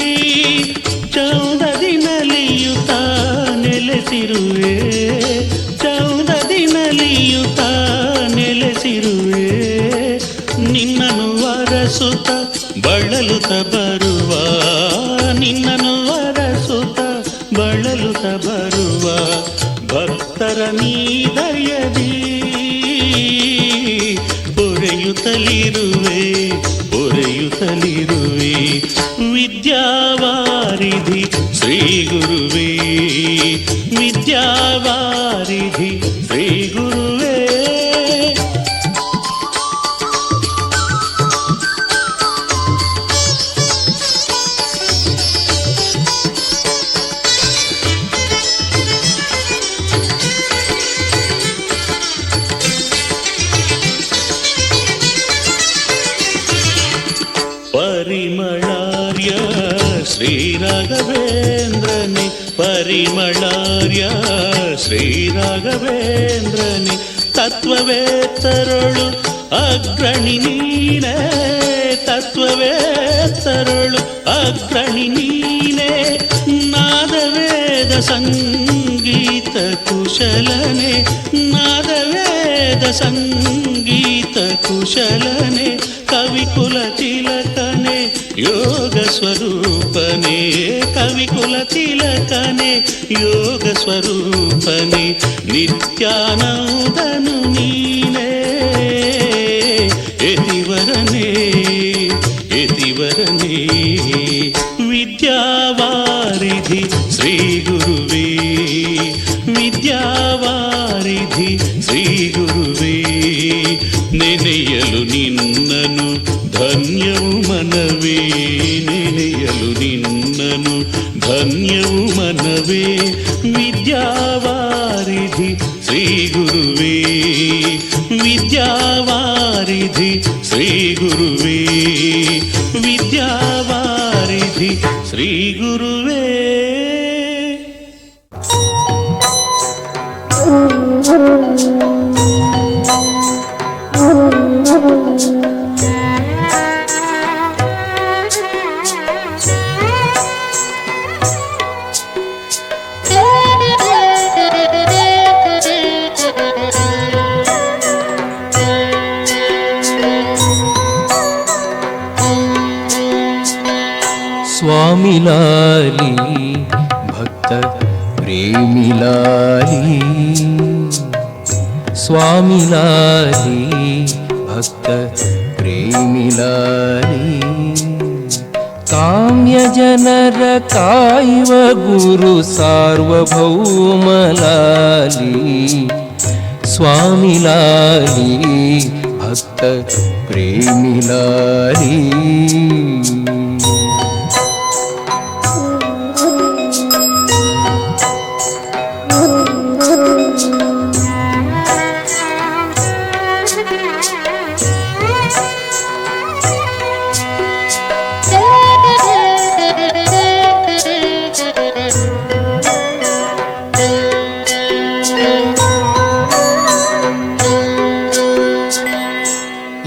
ಚೌದದಿ ನಲಿಯುತ್ತ ನೆಲೆಸಿರುವೆ, ಚೌದದಿ ನಲಿಯುತ್ತ ನೆಲೆಸಿರುವೆ. ನಿನ್ನನು ವರಸುತ್ತ ಬಳಲುತ್ತ ಬರುವ, ನಿನ್ನನು ವರಸುತ್ತ ಬಳಲುತ್ತ ಬರುವ ಭಕ್ತರ ನೀದಯದಿ ಪೊರೆಯುತ್ತಲಿರುವೆ, ಪೊರೆಯುತ್ತಲಿರುವೆ. ವಿದ್ಯಾವಾರಿಧಿ ಶ್ರೀ ಗುರುವೇ, ವಿದ್ಯಾವಾರಿಧಿ ಶ್ರೀ ಗುರುವೇ. ಪರಿಮಳಾರ್ಯ ಶ್ರೀ ರಾಘವೇಂದ್ರನೇ, ಪರಿಮಳಾರ್ಯ ಶ್ರೀ ರಾಘವೇಂದ್ರನೇ. ತತ್ವವೇತ್ತರೊಳು ಅಗ್ರಣಿ ನೀನೇ, ತತ್ವವೇತ್ತರೊಳು ಅಗ್ರಣಿ ನೀನೇ. ನಾದವೇದ ಸಂಗೀತ ಕುಶಲನೆ, ನಾದವೇದ ಸಂಗೀತ ಕುಶಲನೆ. ಕವಿಕುಲ ತಿಲಕನೆ ಯೋಗ ಸ್ವರೂಪನೆ, ಕವಿಕುಲ ತಿಲಕನೆ ಯೋಗ ಸ್ವರೂಪನೆ. ನಿತ್ಯಾನಂದನು ನೀನೇ ಯತಿವರನೇ, ಯತಿವರನೇ. ವಿದ್ಯಾವಾರಿಧಿ ಶ್ರೀ ಗುರುವೇ, ವಿದ್ಯಾವಾರಿಧಿ ಶ್ರೀ ಗುರುವೇ. ನೆನೆಯಲು ನಿನ್ನನು ಧನ್ಯವು ಮನವೇ, ನೆನೆಯಲು ನಿನ್ನನು ಧನ್ಯವು ಮನವೇ. ವಿದ್ಯಾವಾರಿಧಿ ಶ್ರೀ ಗುರುವೇ, ವಿದ್ಯಾವಾರಿಧಿ ಶ್ರೀ ಗುರುವೇ, ವಿದ್ಯಾವಾರಿಧಿ ಶ್ರೀ ಗುರುವೇ. स्वामी लाली भक्त प्रेमी लाली, स्वामी लाली भक्त प्रेमी लाली. काम्य जनर कायुव गुरु सार्वभौम लाली, स्वामी लाली भक्त प्रेमी लाली.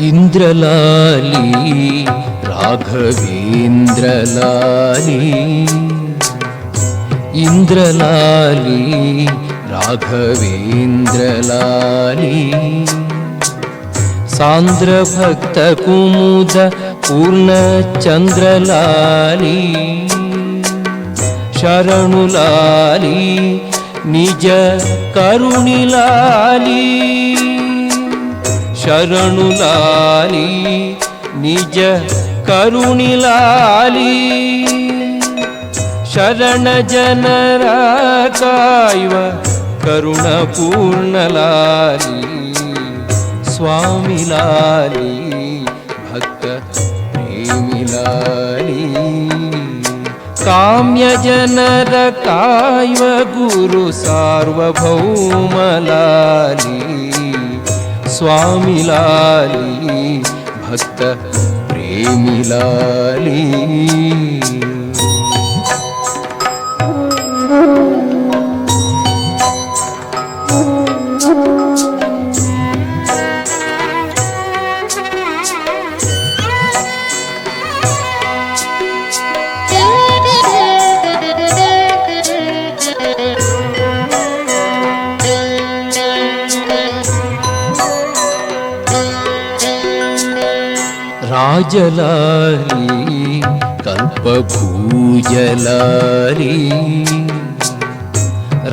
इंद्रलाली राघवेंद्रलाली, ಇಂದ್ರಲಾಲಿ ರಾಘವೇಂದ್ರಲಾಲಿ ಸಾಂದ್ರ ಭಕ್ತ ಕುಮುದ ಪೂರ್ಣ ಚಂದ್ರಲಾಲಿ ಶರಣುಲಾಲಿ ನಿಜ ಕರುಣಿಲಾಲಿ ಶರಣುಲಾಲಿ ನಿಜ ಕರುಣಿಲಾಲಿ ಶರಣ ಜನರ ಕಾಯುವ ಕರುಣ ಪೂರ್ಣಲಾಲಿ ಸ್ವಾಮಿ ಲಾಲಿ ಭಕ್ತ ಪ್ರೇಮಿಲಾಲಿ ಕಾಮ್ಯ ಜನರ ಕಾಯುವ ಗುರು ಸಾರ್ವಭೌಮಲಾಲಿ ಸ್ವಾಮಿ ಲಾಲಿ ಭಕ್ತ ಪ್ರೇಮಿಲಾಲಿ ರಾಜಲಾಲಿ ಕಲ್ಪಭೂಜಲಾಲಿ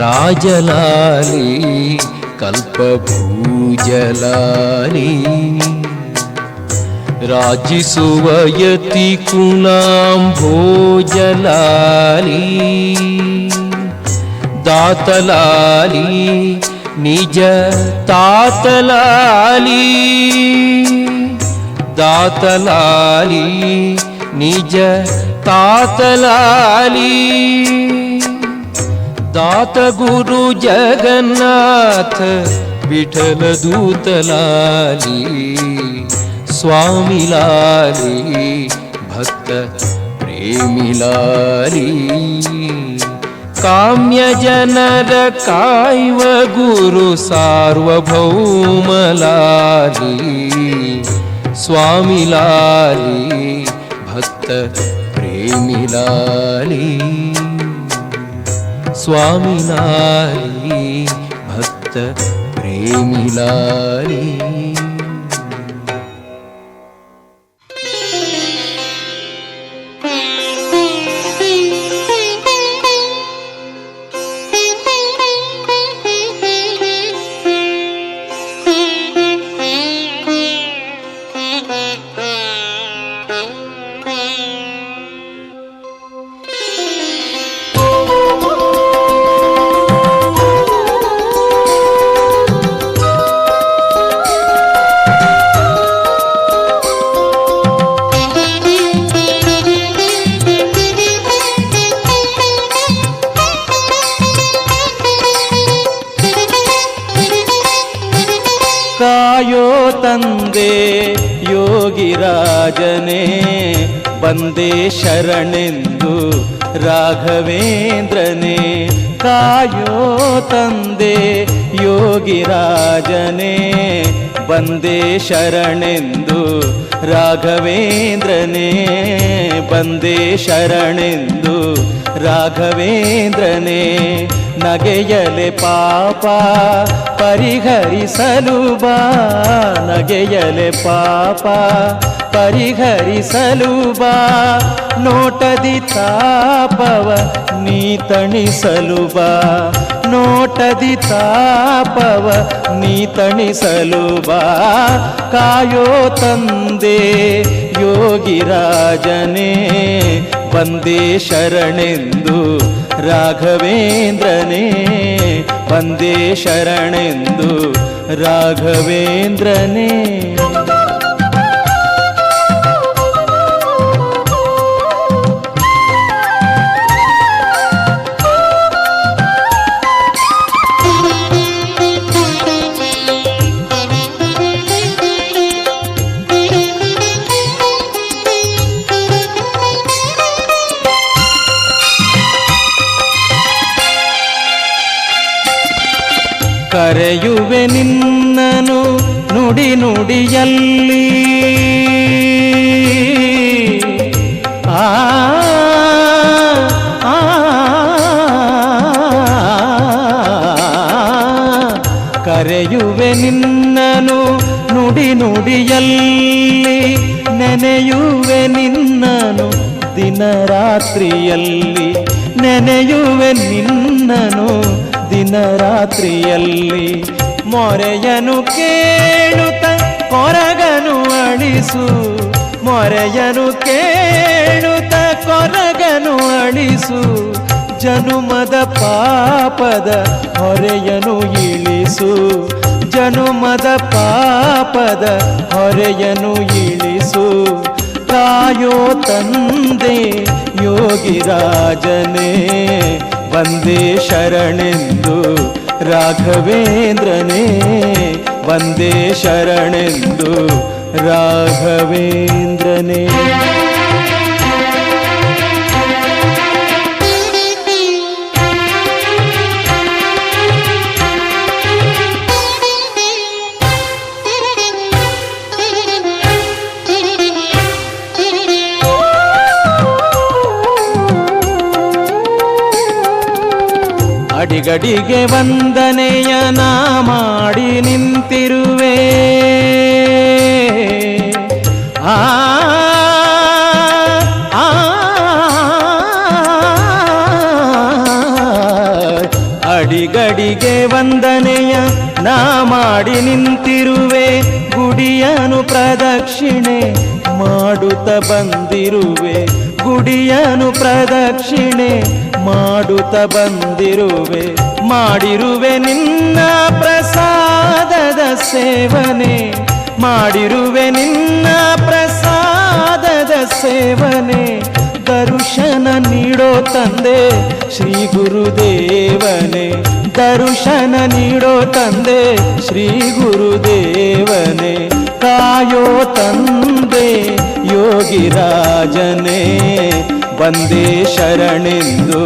ರಾಜಲಾಲಿ ಕಲ್ಪಭೂಜಲಾಲಿ ರಾಜಿಸುವ ಯತಿ ಕುಲಾಂಭೋಜಲಾಲಿ ದಾತಲಾಲಿ ನಿಜ ತಾತಲಾಲಿ दातलाली निज तातलाली दात गुरु जगन्नाथ विठल दूतलाली स्वामी लाली भक्त प्रेमिलाली काम्य जनर कायव गुरु सार्वभौमलाली स्वामी लाली भक्त प्रेमिलाली स्वामी लाली भक्त प्रेमिलाली ಕಾಯೋ ತಂದೆ ಯೋಗಿರಾಜನೇ ಬಂದೇ ಶರಣೆಂದು ರಾಘವೇಂದ್ರನೇ ಕಾಯೋ ತಂದೆ ಯೋಗಿರಾಜನೇ ಬಂದೇ ಶರಣೆಂದು ರಾಘವೇಂದ್ರನೇ ಬಂದೇ ಶರಣೆಂದು ರಾಘವೇಂದ್ರನೇ ನಗೆಯಲೆ ಪಾಪ ಪರಿಹರಿಸಲು ಬಾ ನಗೆಯಲೆ ಪಾಪ ಪರಿಹರಿಸಲು ಬಾ ನೋಟದಿ ತಾಪವ ನೀ ತಣಿಸಲು ಬಾ ನೋಟದಿ ತಾಪವ ನೀ ತಣಿಸಲು ಬಾ ಕಾಯೋ ತಂದೆ ಯೋಗಿರಾಜನೇ ಬಂದೇ ಶರಣೆಂದು ರಾಘವೇಂದ್ರನೇ ಬಂದೇ ಶರಣೆಂದು ರಾಘವೇಂದ್ರನೇ ಕರೆಯುವೆ ನಿನ್ನನು ನುಡಿ ನುಡಿಯಲ್ಲಿ ಆ ಆ ಕರೆಯುವೆ ನಿನ್ನನು ನುಡಿ ನುಡಿಯಲ್ಲಿ, ನೆನೆಯುವೆ ನಿನ್ನನು ದಿನ ರಾತ್ರಿಯಲ್ಲಿ, ನೆನೆಯುವೆ ನಿನ್ನನು ದಿನ ರಾತ್ರಿಯಲ್ಲಿ. ಮೊರೆಯನು ಕೇಳುತ್ತ ಕೊರಗನು ಅಳಿಸು, ಮೊರೆಯನು ಕೇಳುತ್ತ ಕೊರಗನು ಅಳಿಸು. ಜನುಮದ ಪಾಪದ ಹೊರೆಯನು ಇಳಿಸು, ಜನುಮದ ಪಾಪದ ಹೊರೆಯನು ಇಳಿಸು. ಕಾಯೋ ತಂದೆ ಯೋಗಿರಾಜನೇ, ವಂದೇ ಶರಣೆಂದು ರಾಘವೇಂದ್ರನೇ, ವಂದೇ ಶರಣೆಂದು ರಾಘವೇಂದ್ರನೇ. ಅಡಿಗಡಿಗೆ ವಂದನೆಯ ನಾ ಮಾಡಿ ನಿಂತಿರುವೆ, ಆ ಅಡಿಗಡಿಗೆ ವಂದನೆಯ ನಾ ಮಾಡಿ ನಿಂತಿರುವೆ. ಗುಡಿಯನು ಪ್ರದಕ್ಷಿಣೆ ಮಾಡುತ್ತ ಬಂದಿರುವೆ, ಗುಡಿಯನು ಪ್ರದಕ್ಷಿಣೆ ಮಾಡುತ್ತ ಬಂದಿರುವೆ. ಮಾಡಿರುವೆ ನಿನ್ನ ಪ್ರಸಾದದ ಸೇವನೆ, ಮಾಡಿರುವೆ ನಿನ್ನ ಪ್ರಸಾದದ ಸೇವನೆ. ದರ್ಶನ ನೀಡೋ ತಂದೆ ಶ್ರೀ ಗುರುದೇವನೇ, ದರ್ಶನ ನೀಡೋ ತಂದೆ ಶ್ರೀ ಗುರುದೇವನೇ. ಕಾಯೋ ತಂದೆ ಯೋಗಿರಾಜನೇ, ವಂದೇ ಶರಣೆಂದು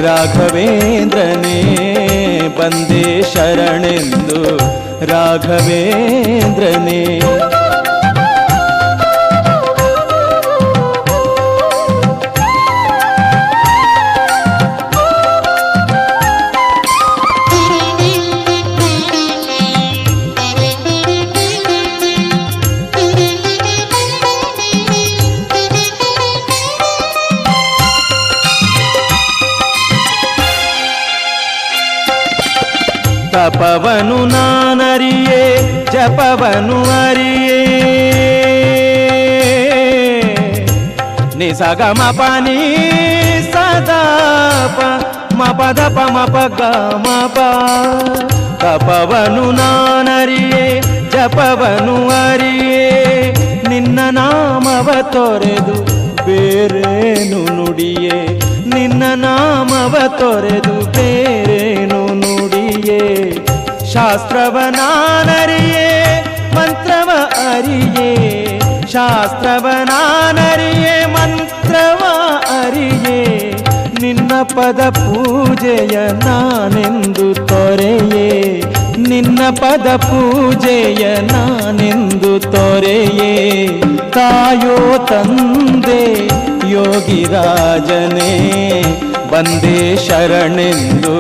ರಾಘವೇಂದ್ರನೇ, ವಂದೇ ಶರಣೆಂದು ರಾಘವೇಂದ್ರನೇ. ತಪವನು ನಾನರಿಯೇ, ಜಪವನು ಅರಿಯೇ. ನಿಸಗ ಮಪನಿ ಸದಾಪ ಮಪದಪ ಮಪಗ ಮಪ. ತಪವನು ನಾನರಿಯೇ, ಜಪವನು ಅರಿಯೇ. ನಿನ್ನ ನಾಮವ ತೊರೆದು ಬೇರೇನು ನುಡಿಯೇ, ನಿನ್ನ ನಾಮವ ತೊರೆದು ಬೇರೇನು ನುಡಿಯೇ. ಶಾಸ್ತ್ರವ ನಾನರಿಯೇ, ಮಂತ್ರವ ಅರಿಯೇ, ಶಾಸ್ತ್ರವ ನಾನರಿಯೇ, ಮಂತ್ರವ ಅರಿಯೇ. ನಿನ್ನ ಪದ ಪೂಜೆಯ ನಾನೆಂದು ತೊರೆಯೇ, ನಿನ್ನ ಪದ ಪೂಜೆಯ ನಾನೆಂದು ತೊರೆಯೇ. ಕಾಯೋ ತಂದೆ ಯೋಗಿರಾಜನೇ, ವಂದೇ ಶರಣೆಂದು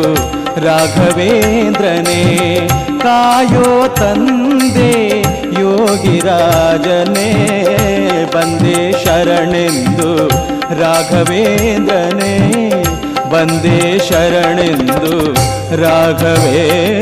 ರಾಘವೇಂದ್ರನೇ. ಕಾಯೋ ತಂದೆ ಯೋಗಿರಾಜನೇ, ವಂದೇ ಶರಣೆಂದು ರಾಘವೇಂದ್ರನೇ, ವಂದೇ ಶರಣೆಂದು ರಾಘವೇಂದ್ರನೇ.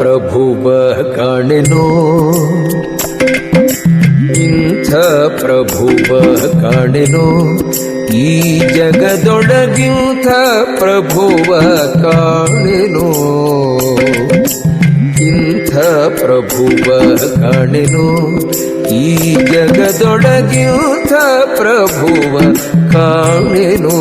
ಪ್ರಭುವ ಕಾಣೆನೋ, ಇಂಥ ಪ್ರಭುವ ಕಾಣೆನೋ. ಈ ಜಗದೊಳಗಿಂಥ ಪ್ರಭುವ ಕಾಣೆನೋ, ಇಂಥ ಪ್ರಭುವ ಕಾಣೆನೋ. ಈ ಜಗದೊಳಗಿಂಥ ಪ್ರಭುವ ಕಾಣೆನೋ.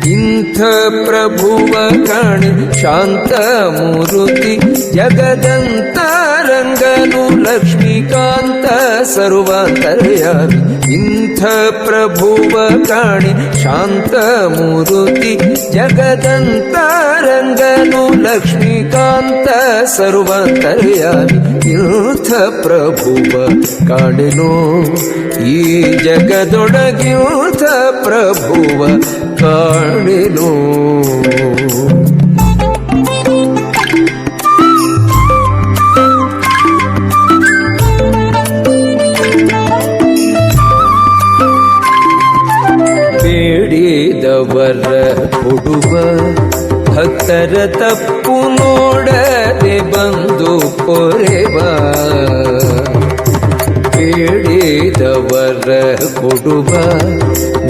ಇಂಥ ಪ್ರಭುವ ಕಾಣೆ ಶಾಂತ ಮೂರುತಿ ಜಗದಂತರ ರಂಗನು ಲಕ್ಷ್ಮೀಕಾಂತ ಸರ್ವಾಂತರ್ಯಾಮಿ ಇಂಥ ಪ್ರಭುವ ಕಾಣೆ ಶಾಂತ ಮೂರುತಿ ಜಗದಂತ ರಂಗನು ಲಕ್ಷ್ಮೀಕಾಂತ ಸರ್ವಾಂತರ್ಯಾಮಿ ಇಂಥ ಪ್ರಭುವ ಕಾಣೆನೋ ಈ ಜಗದೊಡಗಿಂಥ ಪ್ರಭುವ ಕಾಣೆನೋ. ಬೇಡಿದವರ ಕೊಡುವ ಭಕ್ತರ ತಪ್ಪು ನೋಡದೆ ಬಂದು ಪೊರೆವ ಬೇಡಿದವರ ಕೊಡುವ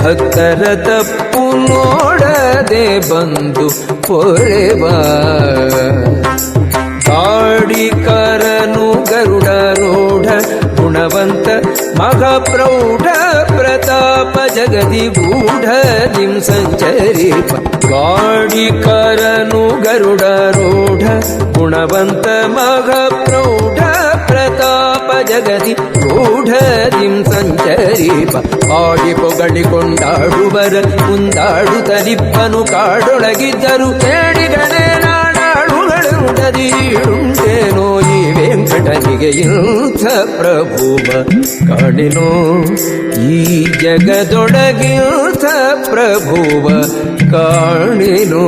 ಭಕ್ತರ ತಪ್ಪು ನೋಡದೆ ಬಂದು ಪೊರೆವ ಗಾಡಿಕರನು ಗರುಡಾರೂಢ ಗುಣವಂತ ಮಹಾಪ್ರೌಢ ಪ್ರತಾಪ ಜಗದಿ ಗೂಢದಿಂ ಸಂಚರಿಪ ಗಾಡಿಕರನು ಗರುಡಾರೂಢ ಗುಣವಂತ ಮಹಾಪ್ರೌಢ ಪ್ರತಾಪ ಜಗದಿ ಗೂಢದಿಂ ಸಂಚರಿಪ ಆಡಿ ಪೊಗಳಿಕೊಂಡಾಡುವರ ಮುಂದಾಡುತ್ತಲಿಪ್ಪನು ಕಾಡೊಳಗಿದ್ದರು ಹೇಳಿಗಣೆ ನಾಡಾಡುಗಳುಂಟೇನೋ ಈ ವೆಂಕಟನಿಗೆ ಇಂಥ ಪ್ರಭುವ ಕಾಣೆನೋ ಈ ಜಗದೊಡಗಿಂಥ ಪ್ರಭುವ ಕಾಣೆನೋ.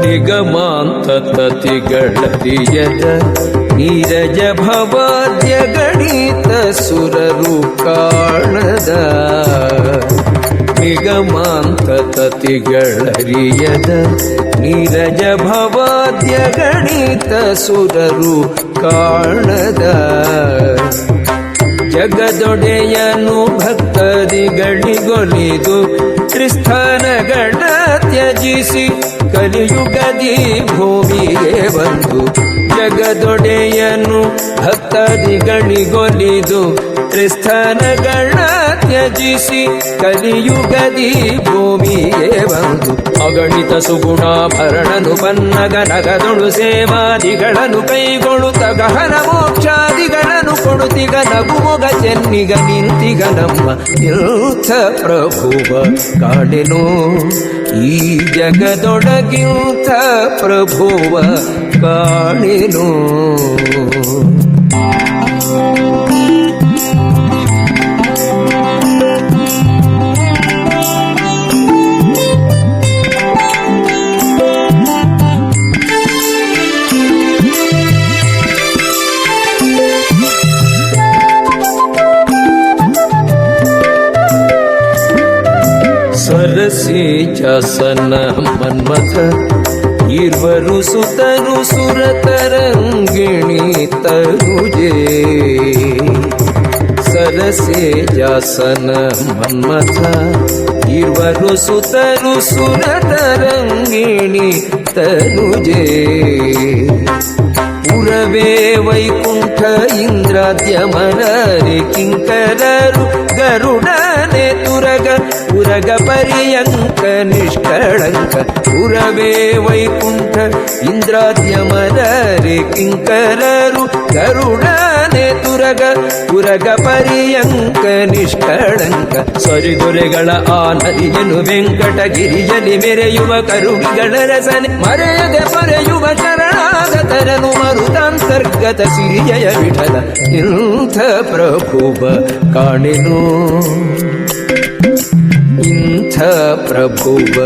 ನಿಗಮಾಂತ ತತಿಗಳರಿಯದ ನೀರಜ ಭವಾದ್ಯ ಗಣಿತ ಸುರರು ಕಾಣದ ನಿಗಮಾಂತ ತತಿಗಳರಿಯದ ನೀರಜ ಭವಾದ್ಯ ಗಣಿತ ಸುರರು ಕಾಣದ ಜಗದೊಡೆಯನು ಭಕ್ತರಿಗಳಿಗೊಲಿದು ತ್ರಿಸ್ಥಾನಗಳ ತ್ಯಜಿಸಿ ಕಲಿಯುಗದಿ ಭೂಮಿಗೆ ಬಂದು ಜಗದೊಡೆಯನು ಭಕ್ತರಿಗಳಿಗೊಲಿದು ತ್ರಿಸ್ಥಾನಗಳ ತ್ಯಜಿಸಿ ಕಲಿಯುಗದಿ ಭೂಮಿಗೆ ಬಂದು ಅಗಣಿತ ಸುಗುಣಾಭರಣನು ಪನ್ನಗ ನಗದೊಳು ಸೇವಾದಿಗಳನ್ನು ಕೈಗೊಳ್ಳುತ್ತ ಗಹನ ಮೋಕ್ಷಾದಿಗಳನ್ನು ಕೊಡುತ್ತಿಗ ನಗುಮೊಗ ಚೆನ್ನಿಗ ನಿಂತಿಗ ನಮ್ಮ ಇಂಥ ಪ್ರಭುವ ಕಾಣೆನೋ ಈ ಜಗದೊಡಗಿಂಥ ಪ್ರಭುವ ಕಾಣೆನೋ. ಸರಸೀಜಾಸನ ಮನ್ಮಥ ಇರ್ವರು ಸುತರು ಸುರತರಂಗಿಣಿ ತನುಜೆ ಸರಸೇಜಾಸನ ಮನ್ಮಥ ಇರ್ವರು ಸುತರು ಸುರತರಂಗಿಣಿ ತನುಜೆ ಪುರವೇ ವೈಕುಂಠ ಇಂದ್ರಾದ್ಯಮರರೆ ಕಿಂಕರರು ಗರುಡನೆ ತುರಗ ಉರಗ ಪರ್ಯಂಕ ನಿಷ್ಕಳಂಕ ಪುರವೇ ವೈಕುಂಠ ಇಂದ್ರಾದ್ಯಮರರೆ ಕಿಂಕರರು ಗರುಡನೆ ತುರಗ ಉರಗ ಪರ್ಯಂಕ ನಿಷ್ಕಳಂಕ ಸರಿದೊರೆಗಳ ಆ ನದಿಯನು ವೆಂಕಟಗಿರಿಯಲ್ಲಿ ಮೆರೆಯುವ ಕರುಗಿಗಳ ರಸನೆ ಮರೆಯದೆ ಪೊರೆಯುವ ಶರಣಾಗತರನು ಮರುತಾಂತರ್ಗತ ಸಿರಿಜಯ ವಿಠಲ ಇಂಥ ಪ್ರಭುವ ಕಾಣೆನೋ ಇಂಥ ಪ್ರಭುವ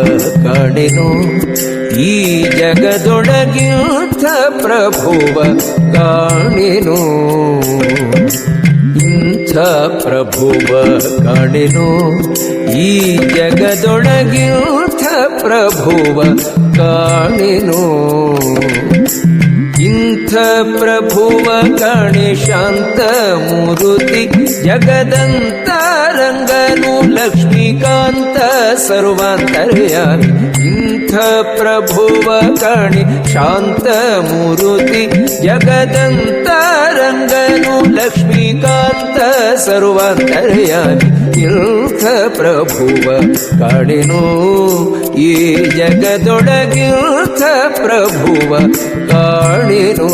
ಕಾಣೆನೋ ಈ ಜಗದೊಡಗಿಂಥ ಪ್ರಭುವ ಕಾಣೆನೋ ಇಂಥ ಪ್ರಭುವ ಕಾಣೆನೋ ಈ ಜಗದೊಡಗಿಂಥ ಪ್ರಭುವ ಕಾಣೆನೋ ಇಂಥ ಪ್ರಭುವ ಕಾಣೆ ಶಾಂತ ಮೂರುತಿ ಜಗದಂತ ರಂಗನು ಲಕ್ಷ್ಮೀಕಾಂತ ಸರ್ವಾಂತರ್ಯಾಮಿ ಇಂಥ ಪ್ರಭುವ ಕಾಣೆ ಶಾಂತ ಮೂರುತಿ ಜಗದಂತ ರಂಗನು ಲಕ್ಷ್ಮೀಕಾಂತ ಸರ್ವಾಂತರ್ಯಾಮಿ ಇಂಥ ಪ್ರಭುವ ಕಾಣೆನು ಈ ಜಗದೊಳಗಿಂಥ ಪ್ರಭುವ ಕಾಣೆನು